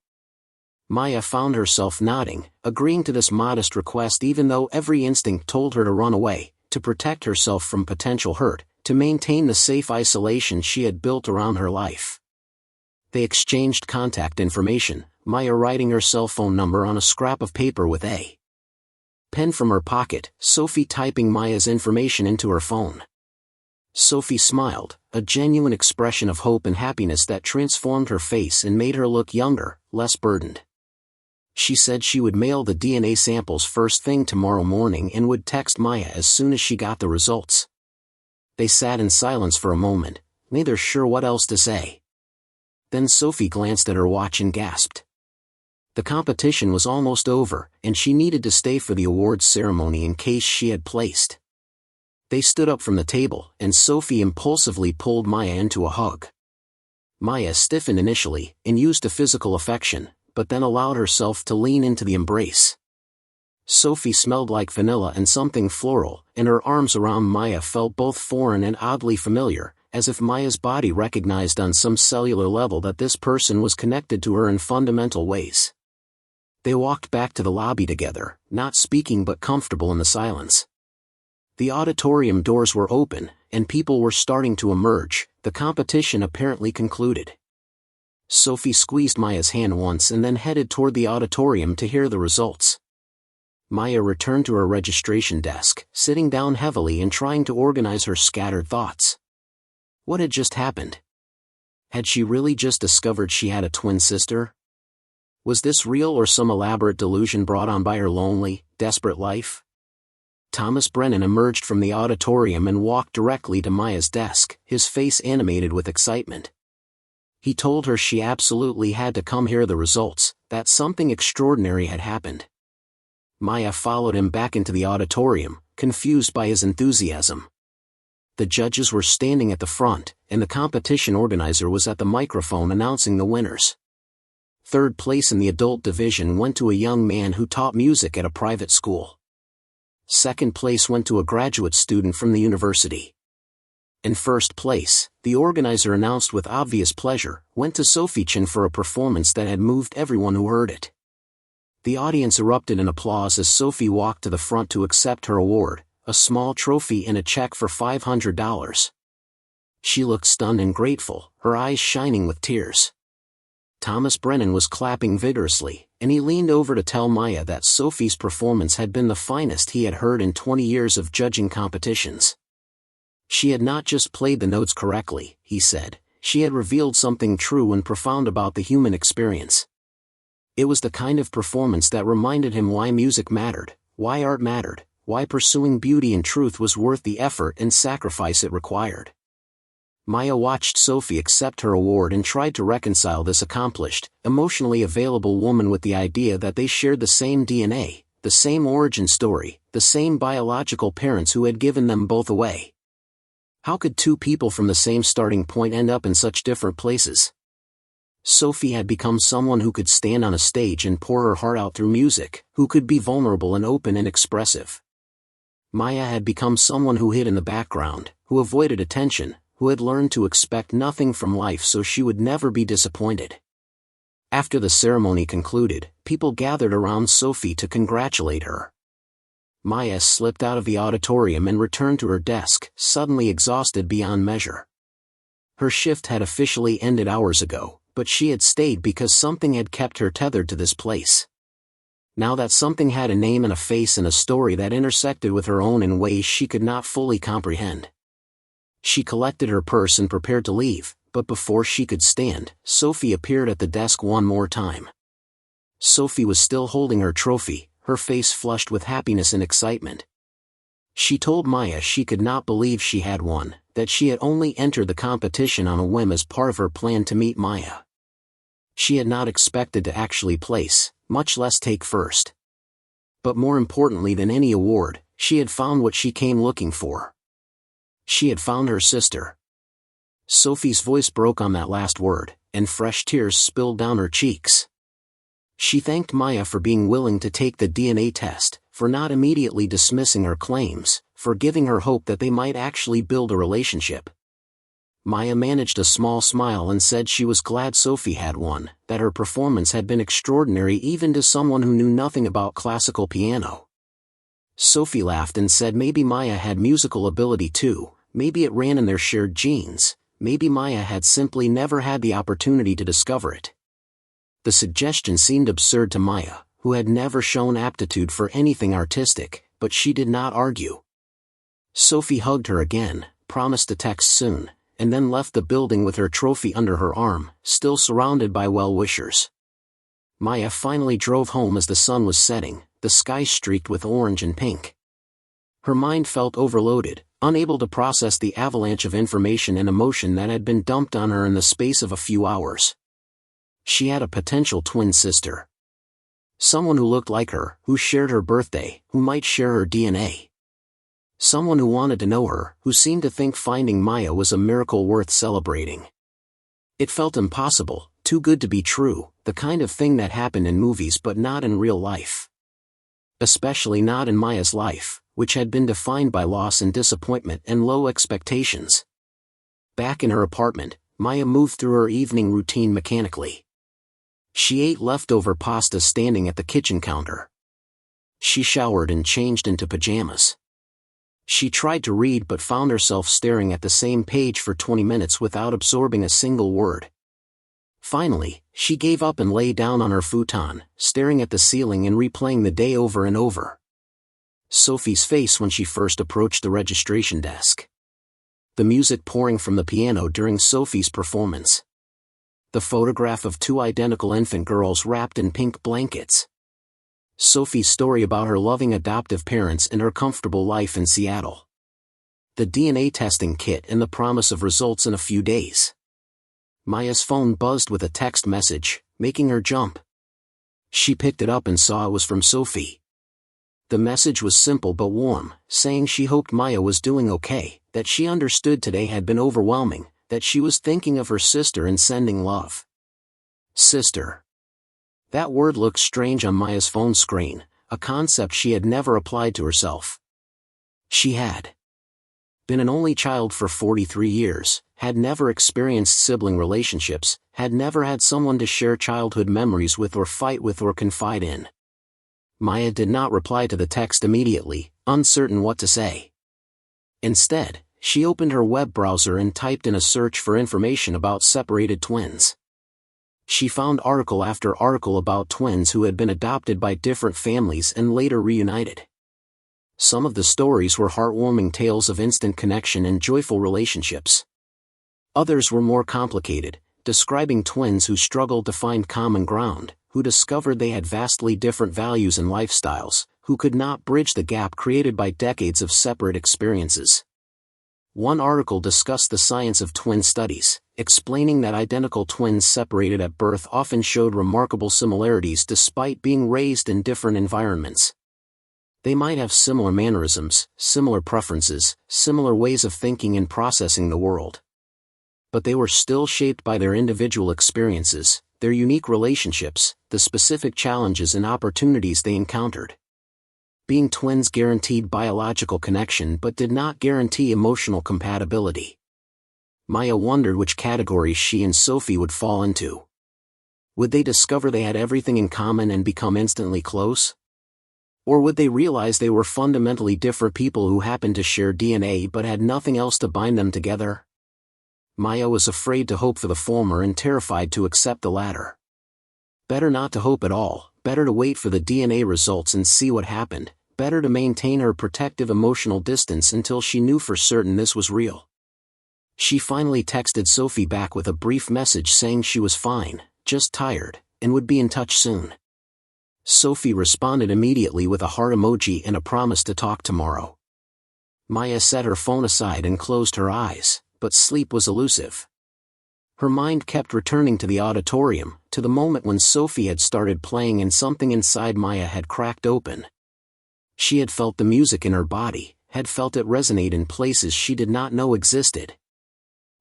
Maya found herself nodding, agreeing to this modest request even though every instinct told her to run away, to protect herself from potential hurt, to maintain the safe isolation she had built around her life. They exchanged contact information, Maya writing her cell phone number on a scrap of paper with a pen from her pocket, Sophie typing Maya's information into her phone. Sophie smiled, a genuine expression of hope and happiness that transformed her face and made her look younger, less burdened. She said she would mail the DNA samples first thing tomorrow morning and would text Maya as soon as she got the results. They sat in silence for a moment, neither sure what else to say. Then Sophie glanced at her watch and gasped. The competition was almost over, and she needed to stay for the awards ceremony in case she had placed. They stood up from the table, and Sophie impulsively pulled Maya into a hug. Maya stiffened initially, and used a physical affection, but then allowed herself to lean into the embrace. Sophie smelled like vanilla and something floral, and her arms around Maya felt both foreign and oddly familiar, as if Maya's body recognized on some cellular level that this person was connected to her in fundamental ways. They walked back to the lobby together, not speaking but comfortable in the silence. The auditorium doors were open, and people were starting to emerge, the competition apparently concluded. Sophie squeezed Maya's hand once and then headed toward the auditorium to hear the results. Maya returned to her registration desk, sitting down heavily and trying to organize her scattered thoughts. What had just happened? Had she really just discovered she had a twin sister? Was this real or some elaborate delusion brought on by her lonely, desperate life? Thomas Brennan emerged from the auditorium and walked directly to Maya's desk, his face animated with excitement. He told her she absolutely had to come hear the results, that something extraordinary had happened. Maya followed him back into the auditorium, confused by his enthusiasm. The judges were standing at the front, and the competition organizer was at the microphone announcing the winners. Third place in the adult division went to a young man who taught music at a private school. Second place went to a graduate student from the university. In first place, the organizer announced with obvious pleasure, went to Sophie Chen for a performance that had moved everyone who heard it. The audience erupted in applause as Sophie walked to the front to accept her award, a small trophy and a check for $500. She looked stunned and grateful, her eyes shining with tears. Thomas Brennan was clapping vigorously, and he leaned over to tell Maya that Sophie's performance had been the finest he had heard in 20 years of judging competitions. She had not just played the notes correctly, he said, she had revealed something true and profound about the human experience. It was the kind of performance that reminded him why music mattered, why art mattered, why pursuing beauty and truth was worth the effort and sacrifice it required. Maya watched Sophie accept her award and tried to reconcile this accomplished, emotionally available woman with the idea that they shared the same DNA, the same origin story, the same biological parents who had given them both away. How could two people from the same starting point end up in such different places? Sophie had become someone who could stand on a stage and pour her heart out through music, who could be vulnerable and open and expressive. Maya had become someone who hid in the background, who avoided attention, who had learned to expect nothing from life so she would never be disappointed. After the ceremony concluded, people gathered around Sophie to congratulate her. Maya slipped out of the auditorium and returned to her desk, suddenly exhausted beyond measure. Her shift had officially ended hours ago, but she had stayed because something had kept her tethered to this place. Now that something had a name and a face and a story that intersected with her own in ways she could not fully comprehend. She collected her purse and prepared to leave, but before she could stand, Sophie appeared at the desk one more time. Sophie was still holding her trophy, her face flushed with happiness and excitement. She told Maya she could not believe she had won, that she had only entered the competition on a whim as part of her plan to meet Maya. She had not expected to actually place, much less take first. But more importantly than any award, she had found what she came looking for. She had found her sister. Sophie's voice broke on that last word, and fresh tears spilled down her cheeks. She thanked Maya for being willing to take the DNA test, for not immediately dismissing her claims, for giving her hope that they might actually build a relationship. Maya managed a small smile and said she was glad Sophie had won, that her performance had been extraordinary even to someone who knew nothing about classical piano. Sophie laughed and said maybe Maya had musical ability too, maybe it ran in their shared genes, maybe Maya had simply never had the opportunity to discover it. The suggestion seemed absurd to Maya, who had never shown aptitude for anything artistic, but she did not argue. Sophie hugged her again, promised to text soon, and then left the building with her trophy under her arm, still surrounded by well-wishers. Maya finally drove home as the sun was setting, the sky streaked with orange and pink. Her mind felt overloaded, unable to process the avalanche of information and emotion that had been dumped on her in the space of a few hours. She had a potential twin sister. Someone who looked like her, who shared her birthday, who might share her DNA. Someone who wanted to know her, who seemed to think finding Maya was a miracle worth celebrating. It felt impossible, too good to be true, the kind of thing that happened in movies but not in real life. Especially not in Maya's life, which had been defined by loss and disappointment and low expectations. Back in her apartment, Maya moved through her evening routine mechanically. She ate leftover pasta standing at the kitchen counter. She showered and changed into pajamas. She tried to read but found herself staring at the same page for 20 minutes without absorbing a single word. Finally, she gave up and lay down on her futon, staring at the ceiling and replaying the day over and over. Sophie's face when she first approached the registration desk. The music pouring from the piano during Sophie's performance. The photograph of two identical infant girls wrapped in pink blankets. Sophie's story about her loving adoptive parents and her comfortable life in Seattle. The DNA testing kit and the promise of results in a few days. Maya's phone buzzed with a text message, making her jump. She picked it up and saw it was from Sophie. The message was simple but warm, saying she hoped Maya was doing okay, that she understood today had been overwhelming, that she was thinking of her sister and sending love. Sister. That word looked strange on Maya's phone screen, a concept she had never applied to herself. She had been an only child for 43 years, had never experienced sibling relationships, had never had someone to share childhood memories with or fight with or confide in. Maya did not reply to the text immediately, uncertain what to say. Instead, she opened her web browser and typed in a search for information about separated twins. She found article after article about twins who had been adopted by different families and later reunited. Some of the stories were heartwarming tales of instant connection and joyful relationships. Others were more complicated, describing twins who struggled to find common ground, who discovered they had vastly different values and lifestyles, who could not bridge the gap created by decades of separate experiences. One article discussed the science of twin studies, explaining that identical twins separated at birth often showed remarkable similarities despite being raised in different environments. They might have similar mannerisms, similar preferences, similar ways of thinking and processing the world. But they were still shaped by their individual experiences, their unique relationships, the specific challenges and opportunities they encountered. Being twins guaranteed biological connection but did not guarantee emotional compatibility. Maya wondered which category she and Sophie would fall into. Would they discover they had everything in common and become instantly close? Or would they realize they were fundamentally different people who happened to share DNA but had nothing else to bind them together? Maya was afraid to hope for the former and terrified to accept the latter. Better not to hope at all, better to wait for the DNA results and see what happened, better to maintain her protective emotional distance until she knew for certain this was real. She finally texted Sophie back with a brief message saying she was fine, just tired, and would be in touch soon. Sophie responded immediately with a heart emoji and a promise to talk tomorrow. Maya set her phone aside and closed her eyes, but sleep was elusive. Her mind kept returning to the auditorium, to the moment when Sophie had started playing and something inside Maya had cracked open. She had felt the music in her body, had felt it resonate in places she did not know existed.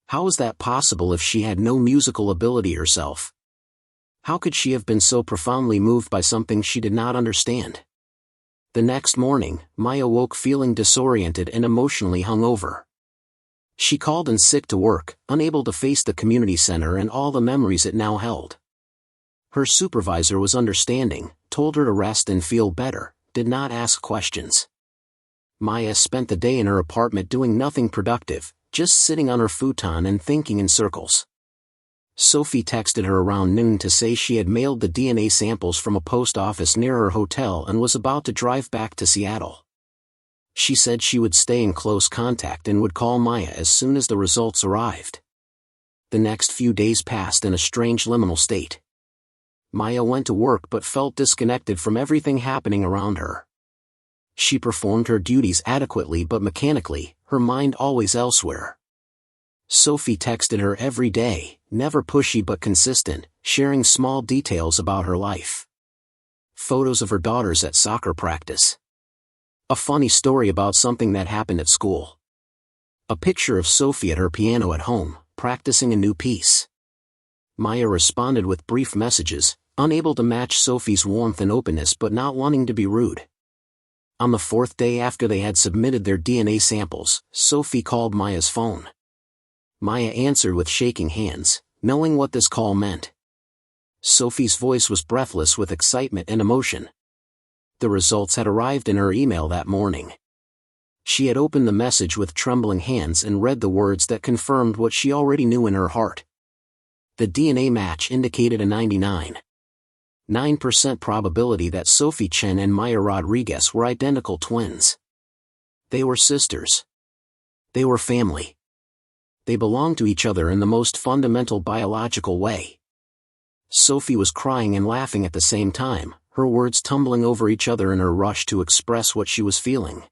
How was that possible if she had no musical ability herself? How could she have been so profoundly moved by something she did not understand? The next morning, Maya woke feeling disoriented and emotionally hungover. She called in sick to work, unable to face the community center and all the memories it now held. Her supervisor was understanding, told her to rest and feel better, did not ask questions. Maya spent the day in her apartment doing nothing productive, just sitting on her futon and thinking in circles. Sophie texted her around noon to say she had mailed the DNA samples from a post office near her hotel and was about to drive back to Seattle. She said she would stay in close contact and would call Maya as soon as the results arrived. The next few days passed in a strange liminal state. Maya went to work but felt disconnected from everything happening around her. She performed her duties adequately but mechanically, her mind always elsewhere. Sophie texted her every day, never pushy but consistent, sharing small details about her life. Photos of her daughters at soccer practice. A funny story about something that happened at school. A picture of Sophie at her piano at home, practicing a new piece. Maya responded with brief messages, unable to match Sophie's warmth and openness but not wanting to be rude. On the fourth day after they had submitted their DNA samples, Sophie called Maya's phone. Maya answered with shaking hands, knowing what this call meant. Sophie's voice was breathless with excitement and emotion. The results had arrived in her email that morning. She had opened the message with trembling hands and read the words that confirmed what she already knew in her heart. The DNA match indicated a 99.9% probability that Sophie Chen and Maya Rodriguez were identical twins. They were sisters. They were family. They belonged to each other in the most fundamental biological way. Sophie was crying and laughing at the same time, her words tumbling over each other in her rush to express what she was feeling.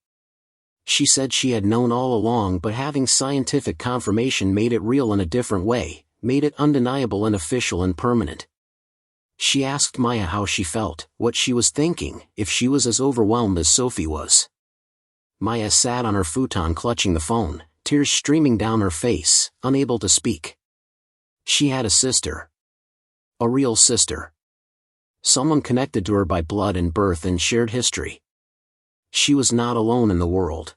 She said she had known all along, but having scientific confirmation made it real in a different way, made it undeniable and official and permanent. She asked Maya how she felt, what she was thinking, if she was as overwhelmed as Sophie was. Maya sat on her futon clutching the phone, tears streaming down her face, unable to speak. She had a sister. A real sister. Someone connected to her by blood and birth and shared history. She was not alone in the world.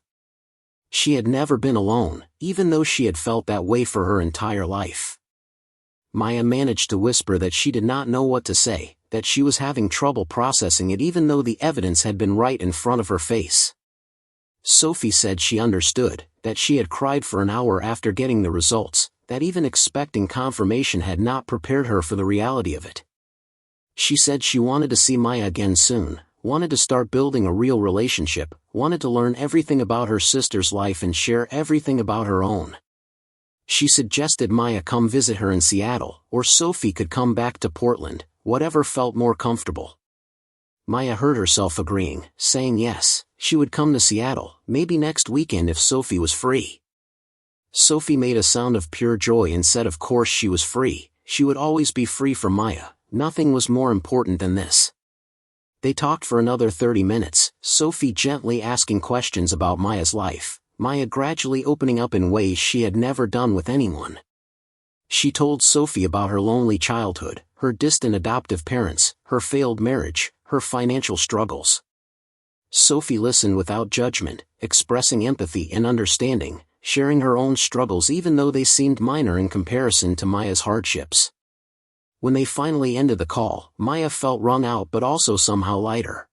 She had never been alone, even though she had felt that way for her entire life. Maya managed to whisper that she did not know what to say, that she was having trouble processing it even though the evidence had been right in front of her face. Sophie said she understood, that she had cried for an hour after getting the results, that even expecting confirmation had not prepared her for the reality of it. She said she wanted to see Maya again soon, wanted to start building a real relationship, wanted to learn everything about her sister's life and share everything about her own. She suggested Maya come visit her in Seattle, or Sophie could come back to Portland, whatever felt more comfortable. Maya heard herself agreeing, saying yes, she would come to Seattle, maybe next weekend if Sophie was free. Sophie made a sound of pure joy and said of course she was free, she would always be free from Maya, nothing was more important than this. They talked for another 30 minutes, Sophie gently asking questions about Maya's life, Maya gradually opening up in ways she had never done with anyone. She told Sophie about her lonely childhood, her distant adoptive parents, her failed marriage, her financial struggles. Sophie listened without judgment, expressing empathy and understanding, sharing her own struggles even though they seemed minor in comparison to Maya's hardships. When they finally ended the call, Maya felt wrung out but also somehow lighter.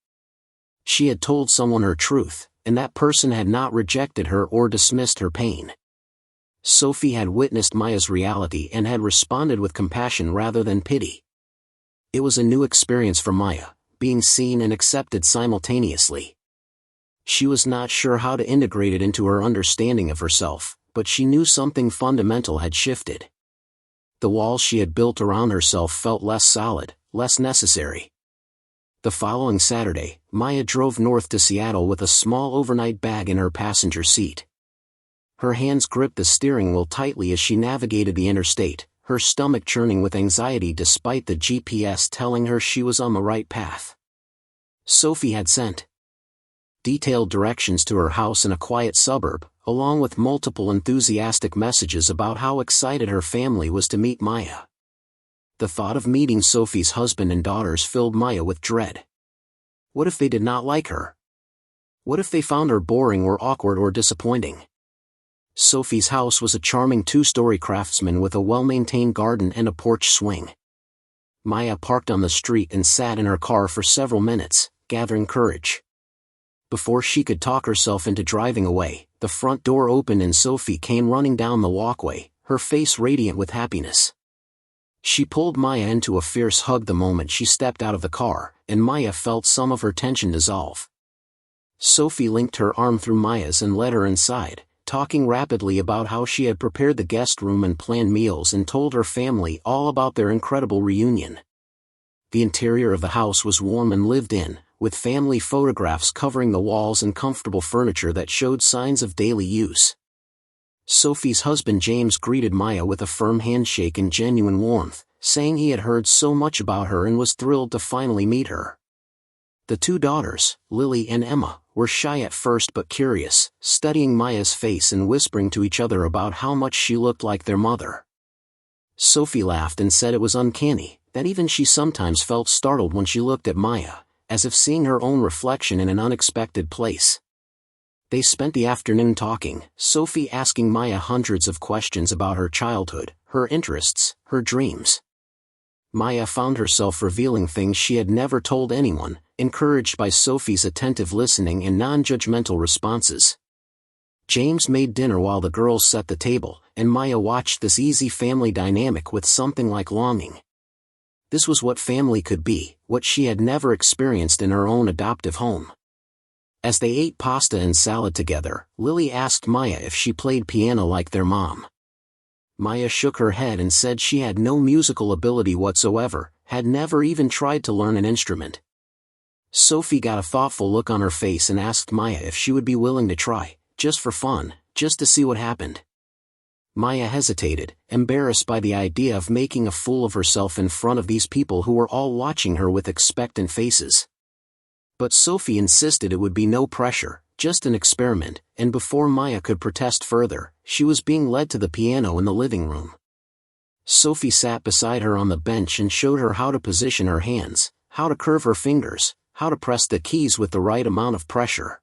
She had told someone her truth, and that person had not rejected her or dismissed her pain. Sophie had witnessed Maya's reality and had responded with compassion rather than pity. It was a new experience for Maya, being seen and accepted simultaneously. She was not sure how to integrate it into her understanding of herself, but she knew something fundamental had shifted. The walls she had built around herself felt less solid, less necessary. The following Saturday, Maya drove north to Seattle with a small overnight bag in her passenger seat. Her hands gripped the steering wheel tightly as she navigated the interstate, her stomach churning with anxiety despite the GPS telling her she was on the right path. Sophie had sent detailed directions to her house in a quiet suburb, along with multiple enthusiastic messages about how excited her family was to meet Maya. The thought of meeting Sophie's husband and daughters filled Maya with dread. What if they did not like her? What if they found her boring or awkward or disappointing? Sophie's house was a charming 2-story craftsman with a well-maintained garden and a porch swing. Maya parked on the street and sat in her car for several minutes, gathering courage. Before she could talk herself into driving away, the front door opened and Sophie came running down the walkway, her face radiant with happiness. She pulled Maya into a fierce hug the moment she stepped out of the car, and Maya felt some of her tension dissolve. Sophie linked her arm through Maya's and led her inside, talking rapidly about how she had prepared the guest room and planned meals and told her family all about their incredible reunion. The interior of the house was warm and lived in, with family photographs covering the walls and comfortable furniture that showed signs of daily use. Sophie's husband James greeted Maya with a firm handshake and genuine warmth, saying he had heard so much about her and was thrilled to finally meet her. The 2 daughters, Lily and Emma, were shy at first but curious, studying Maya's face and whispering to each other about how much she looked like their mother. Sophie laughed and said it was uncanny, that even she sometimes felt startled when she looked at Maya, as if seeing her own reflection in an unexpected place. They spent the afternoon talking, Sophie asking Maya hundreds of questions about her childhood, her interests, her dreams. Maya found herself revealing things she had never told anyone, encouraged by Sophie's attentive listening and non-judgmental responses. James made dinner while the girls set the table, and Maya watched this easy family dynamic with something like longing. This was what family could be, what she had never experienced in her own adoptive home. As they ate pasta and salad together, Lily asked Maya if she played piano like their mom. Maya shook her head and said she had no musical ability whatsoever, had never even tried to learn an instrument. Sophie got a thoughtful look on her face and asked Maya if she would be willing to try, just for fun, just to see what happened. Maya hesitated, embarrassed by the idea of making a fool of herself in front of these people who were all watching her with expectant faces. But Sophie insisted it would be no pressure, just an experiment, and before Maya could protest further, she was being led to the piano in the living room. Sophie sat beside her on the bench and showed her how to position her hands, how to curve her fingers, how to press the keys with the right amount of pressure.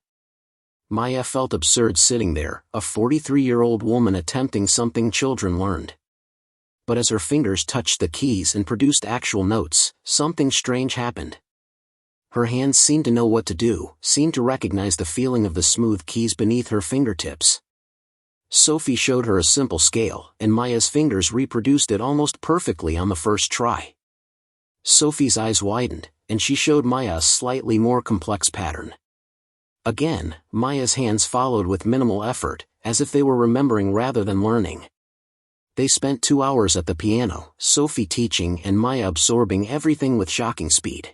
Maya felt absurd sitting there, a 43-year-old woman attempting something children learned. But as her fingers touched the keys and produced actual notes, something strange happened. Her hands seemed to know what to do, seemed to recognize the feeling of the smooth keys beneath her fingertips. Sophie showed her a simple scale, and Maya's fingers reproduced it almost perfectly on the first try. Sophie's eyes widened, and she showed Maya a slightly more complex pattern. Again, Maya's hands followed with minimal effort, as if they were remembering rather than learning. They spent 2 hours at the piano, Sophie teaching and Maya absorbing everything with shocking speed.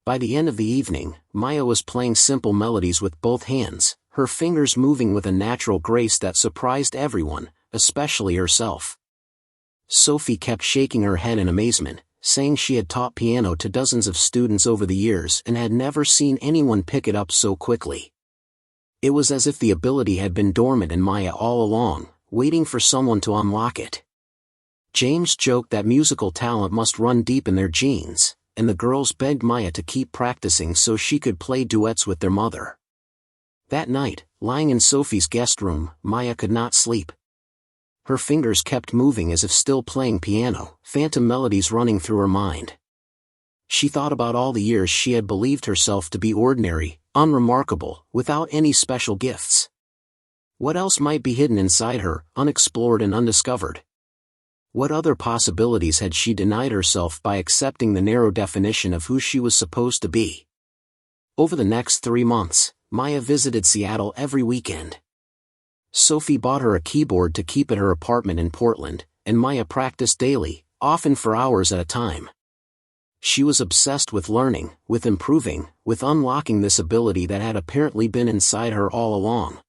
By the end of the evening, Maya was playing simple melodies with both hands, her fingers moving with a natural grace that surprised everyone, especially herself. Sophie kept shaking her head in amazement, saying she had taught piano to dozens of students over the years and had never seen anyone pick it up so quickly. It was as if the ability had been dormant in Maya all along, waiting for someone to unlock it. James joked that musical talent must run deep in their genes, and the girls begged Maya to keep practicing so she could play duets with their mother. That night, lying in Sophie's guest room, Maya could not sleep. Her fingers kept moving as if still playing piano, phantom melodies running through her mind. She thought about all the years she had believed herself to be ordinary, unremarkable, without any special gifts. What else might be hidden inside her, unexplored and undiscovered? What other possibilities had she denied herself by accepting the narrow definition of who she was supposed to be? Over the next 3 months, Maya visited Seattle every weekend. Sophie bought her a keyboard to keep at her apartment in Portland, and Maya practiced daily, often for hours at a time. She was obsessed with learning, with improving, with unlocking this ability that had apparently been inside her all along.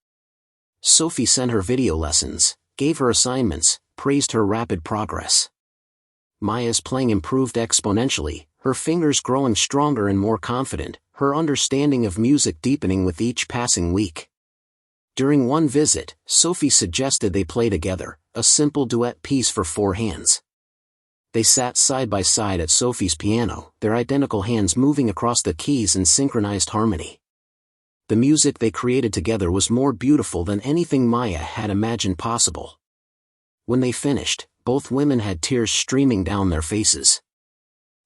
Sophie sent her video lessons, gave her assignments, praised her rapid progress. Maya's playing improved exponentially, her fingers growing stronger and more confident, her understanding of music deepening with each passing week. During one visit, Sophie suggested they play together, a simple duet piece for 4 hands. They sat side by side at Sophie's piano, their identical hands moving across the keys in synchronized harmony. The music they created together was more beautiful than anything Maya had imagined possible. When they finished, both women had tears streaming down their faces.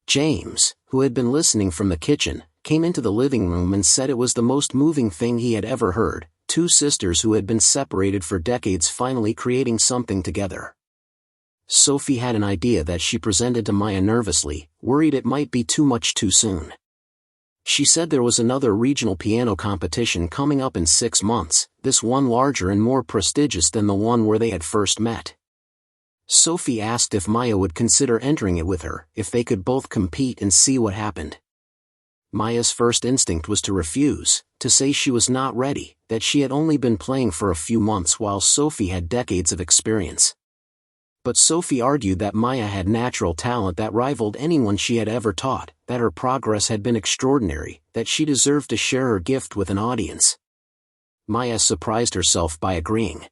James, who had been listening from the kitchen, came into the living room and said it was the most moving thing he had ever heard, 2 sisters who had been separated for decades finally creating something together. Sophie had an idea that she presented to Maya nervously, worried it might be too much too soon. She said there was another regional piano competition coming up in 6 months, this one larger and more prestigious than the one where they had first met. Sophie asked if Maya would consider entering it with her, if they could both compete and see what happened. Maya's first instinct was to refuse, to say she was not ready, that she had only been playing for a few months while Sophie had decades of experience. But Sophie argued that Maya had natural talent that rivaled anyone she had ever taught, that her progress had been extraordinary, that she deserved to share her gift with an audience. Maya surprised herself by agreeing.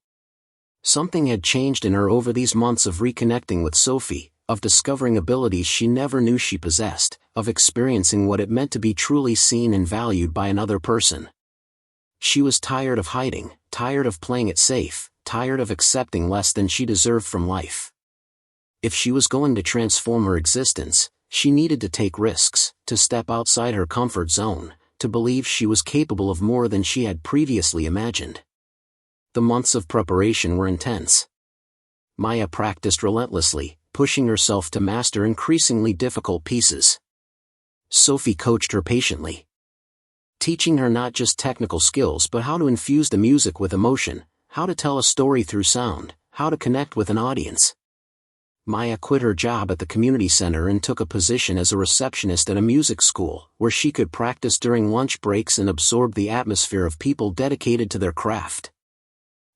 Something had changed in her over these months of reconnecting with Sophie, of discovering abilities she never knew she possessed, of experiencing what it meant to be truly seen and valued by another person. She was tired of hiding, tired of playing it safe, tired of accepting less than she deserved from life. If she was going to transform her existence, she needed to take risks, to step outside her comfort zone, to believe she was capable of more than she had previously imagined. The months of preparation were intense. Maya practiced relentlessly, pushing herself to master increasingly difficult pieces. Sophie coached her patiently, teaching her not just technical skills but how to infuse the music with emotion, how to tell a story through sound, how to connect with an audience. Maya quit her job at the community center and took a position as a receptionist at a music school, where she could practice during lunch breaks and absorb the atmosphere of people dedicated to their craft.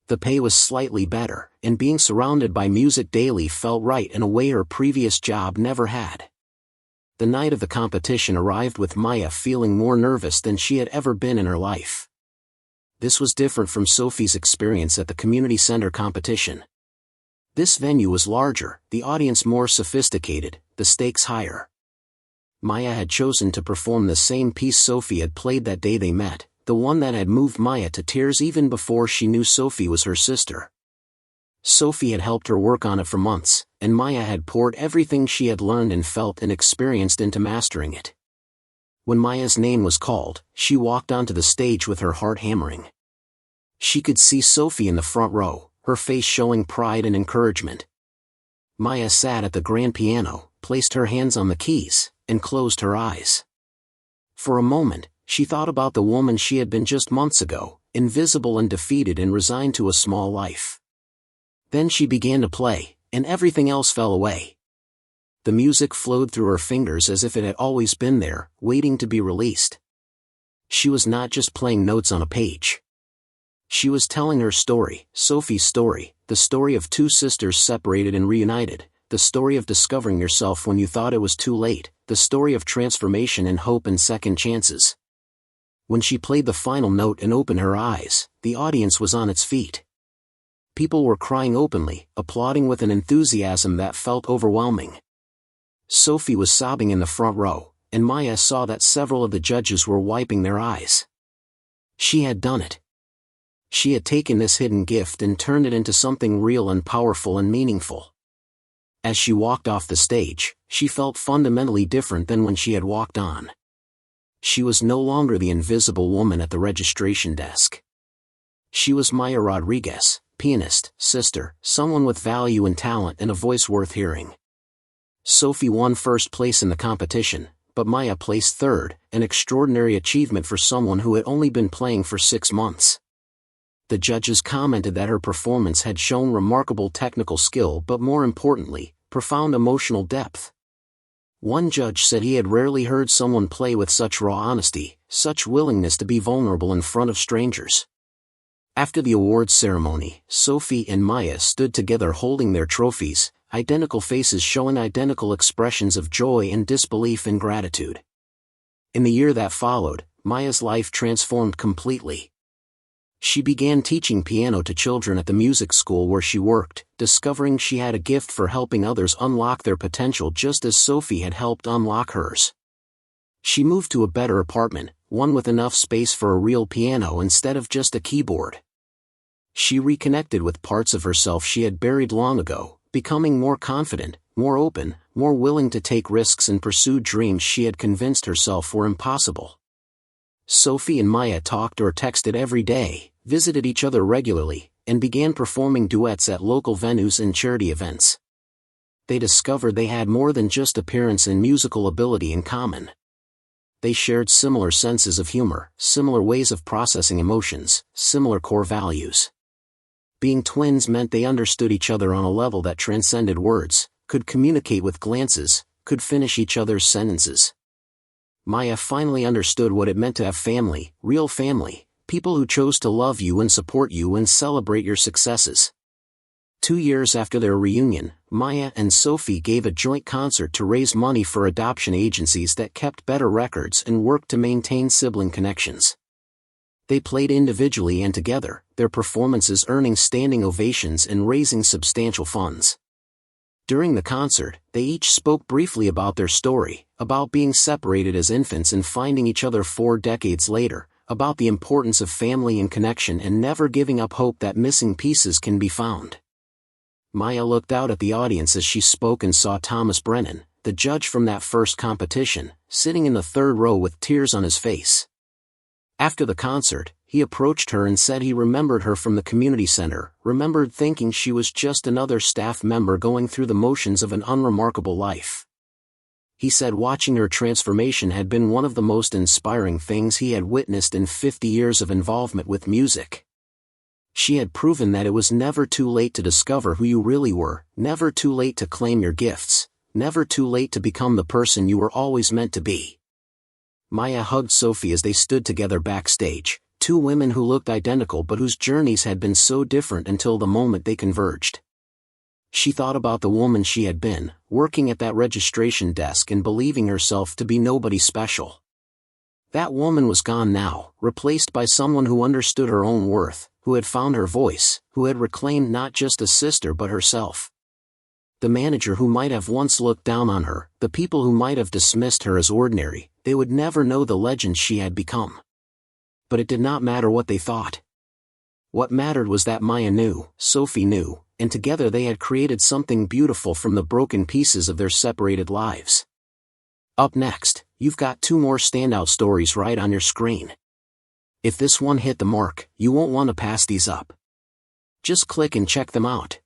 The pay was slightly better, and being surrounded by music daily felt right in a way her previous job never had. The night of the competition arrived with Maya feeling more nervous than she had ever been in her life. This was different from Sophie's experience at the community center competition. This venue was larger, the audience more sophisticated, the stakes higher. Maya had chosen to perform the same piece Sophie had played that day they met, the one that had moved Maya to tears even before she knew Sophie was her sister. Sophie had helped her work on it for months, and Maya had poured everything she had learned and felt and experienced into mastering it. When Maya's name was called, she walked onto the stage with her heart hammering. She could see Sophie in the front row, her face showing pride and encouragement. Maya sat at the grand piano, placed her hands on the keys, and closed her eyes. For a moment, she thought about the woman she had been just months ago, invisible and defeated and resigned to a small life. Then she began to play, and everything else fell away. The music flowed through her fingers as if it had always been there, waiting to be released. She was not just playing notes on a page. She was telling her story, Sophie's story, the story of two sisters separated and reunited, the story of discovering yourself when you thought it was too late, the story of transformation and hope and second chances. When she played the final note and opened her eyes, the audience was on its feet. People were crying openly, applauding with an enthusiasm that felt overwhelming. Sophie was sobbing in the front row, and Maya saw that several of the judges were wiping their eyes. She had done it. She had taken this hidden gift and turned it into something real and powerful and meaningful. As she walked off the stage, she felt fundamentally different than when she had walked on. She was no longer the invisible woman at the registration desk. She was Maya Rodriguez, pianist, sister, someone with value and talent and a voice worth hearing. Sophie won first place in the competition, but Maya placed third, an extraordinary achievement for someone who had only been playing for 6 months. The judges commented that her performance had shown remarkable technical skill but more importantly, profound emotional depth. One judge said he had rarely heard someone play with such raw honesty, such willingness to be vulnerable in front of strangers. After the awards ceremony, Sophie and Maya stood together holding their trophies, identical faces showing identical expressions of joy and disbelief and gratitude. In the year that followed, Maya's life transformed completely. She began teaching piano to children at the music school where she worked, discovering she had a gift for helping others unlock their potential just as Sophie had helped unlock hers. She moved to a better apartment, one with enough space for a real piano instead of just a keyboard. She reconnected with parts of herself she had buried long ago, becoming more confident, more open, more willing to take risks and pursue dreams she had convinced herself were impossible. Sophie and Maya talked or texted every day, visited each other regularly, and began performing duets at local venues and charity events. They discovered they had more than just appearance and musical ability in common. They shared similar senses of humor, similar ways of processing emotions, similar core values. Being twins meant they understood each other on a level that transcended words, could communicate with glances, could finish each other's sentences. Maya finally understood what it meant to have family, real family, people who chose to love you and support you and celebrate your successes. 2 years after their reunion, Maya and Sophie gave a joint concert to raise money for adoption agencies that kept better records and worked to maintain sibling connections. They played individually and together, their performances earning standing ovations and raising substantial funds. During the concert, they each spoke briefly about their story, about being separated as infants and finding each other 4 decades later, about the importance of family and connection and never giving up hope that missing pieces can be found. Maya looked out at the audience as she spoke and saw Thomas Brennan, the judge from that first competition, sitting in the 3rd row with tears on his face. After the concert, he approached her and said he remembered her from the community center, remembered thinking she was just another staff member going through the motions of an unremarkable life. He said watching her transformation had been one of the most inspiring things he had witnessed in 50 years of involvement with music. She had proven that it was never too late to discover who you really were, never too late to claim your gifts, never too late to become the person you were always meant to be. Maya hugged Sophie as they stood together backstage, 2 women who looked identical but whose journeys had been so different until the moment they converged. She thought about the woman she had been, working at that registration desk and believing herself to be nobody special. That woman was gone now, replaced by someone who understood her own worth, who had found her voice, who had reclaimed not just a sister but herself. The manager who might have once looked down on her, the people who might have dismissed her as ordinary, they would never know the legend she had become. But it did not matter what they thought. What mattered was that Maya knew, Sophie knew, and together they had created something beautiful from the broken pieces of their separated lives. Up next, you've got 2 more standout stories right on your screen. If this one hit the mark, you won't want to pass these up. Just click and check them out.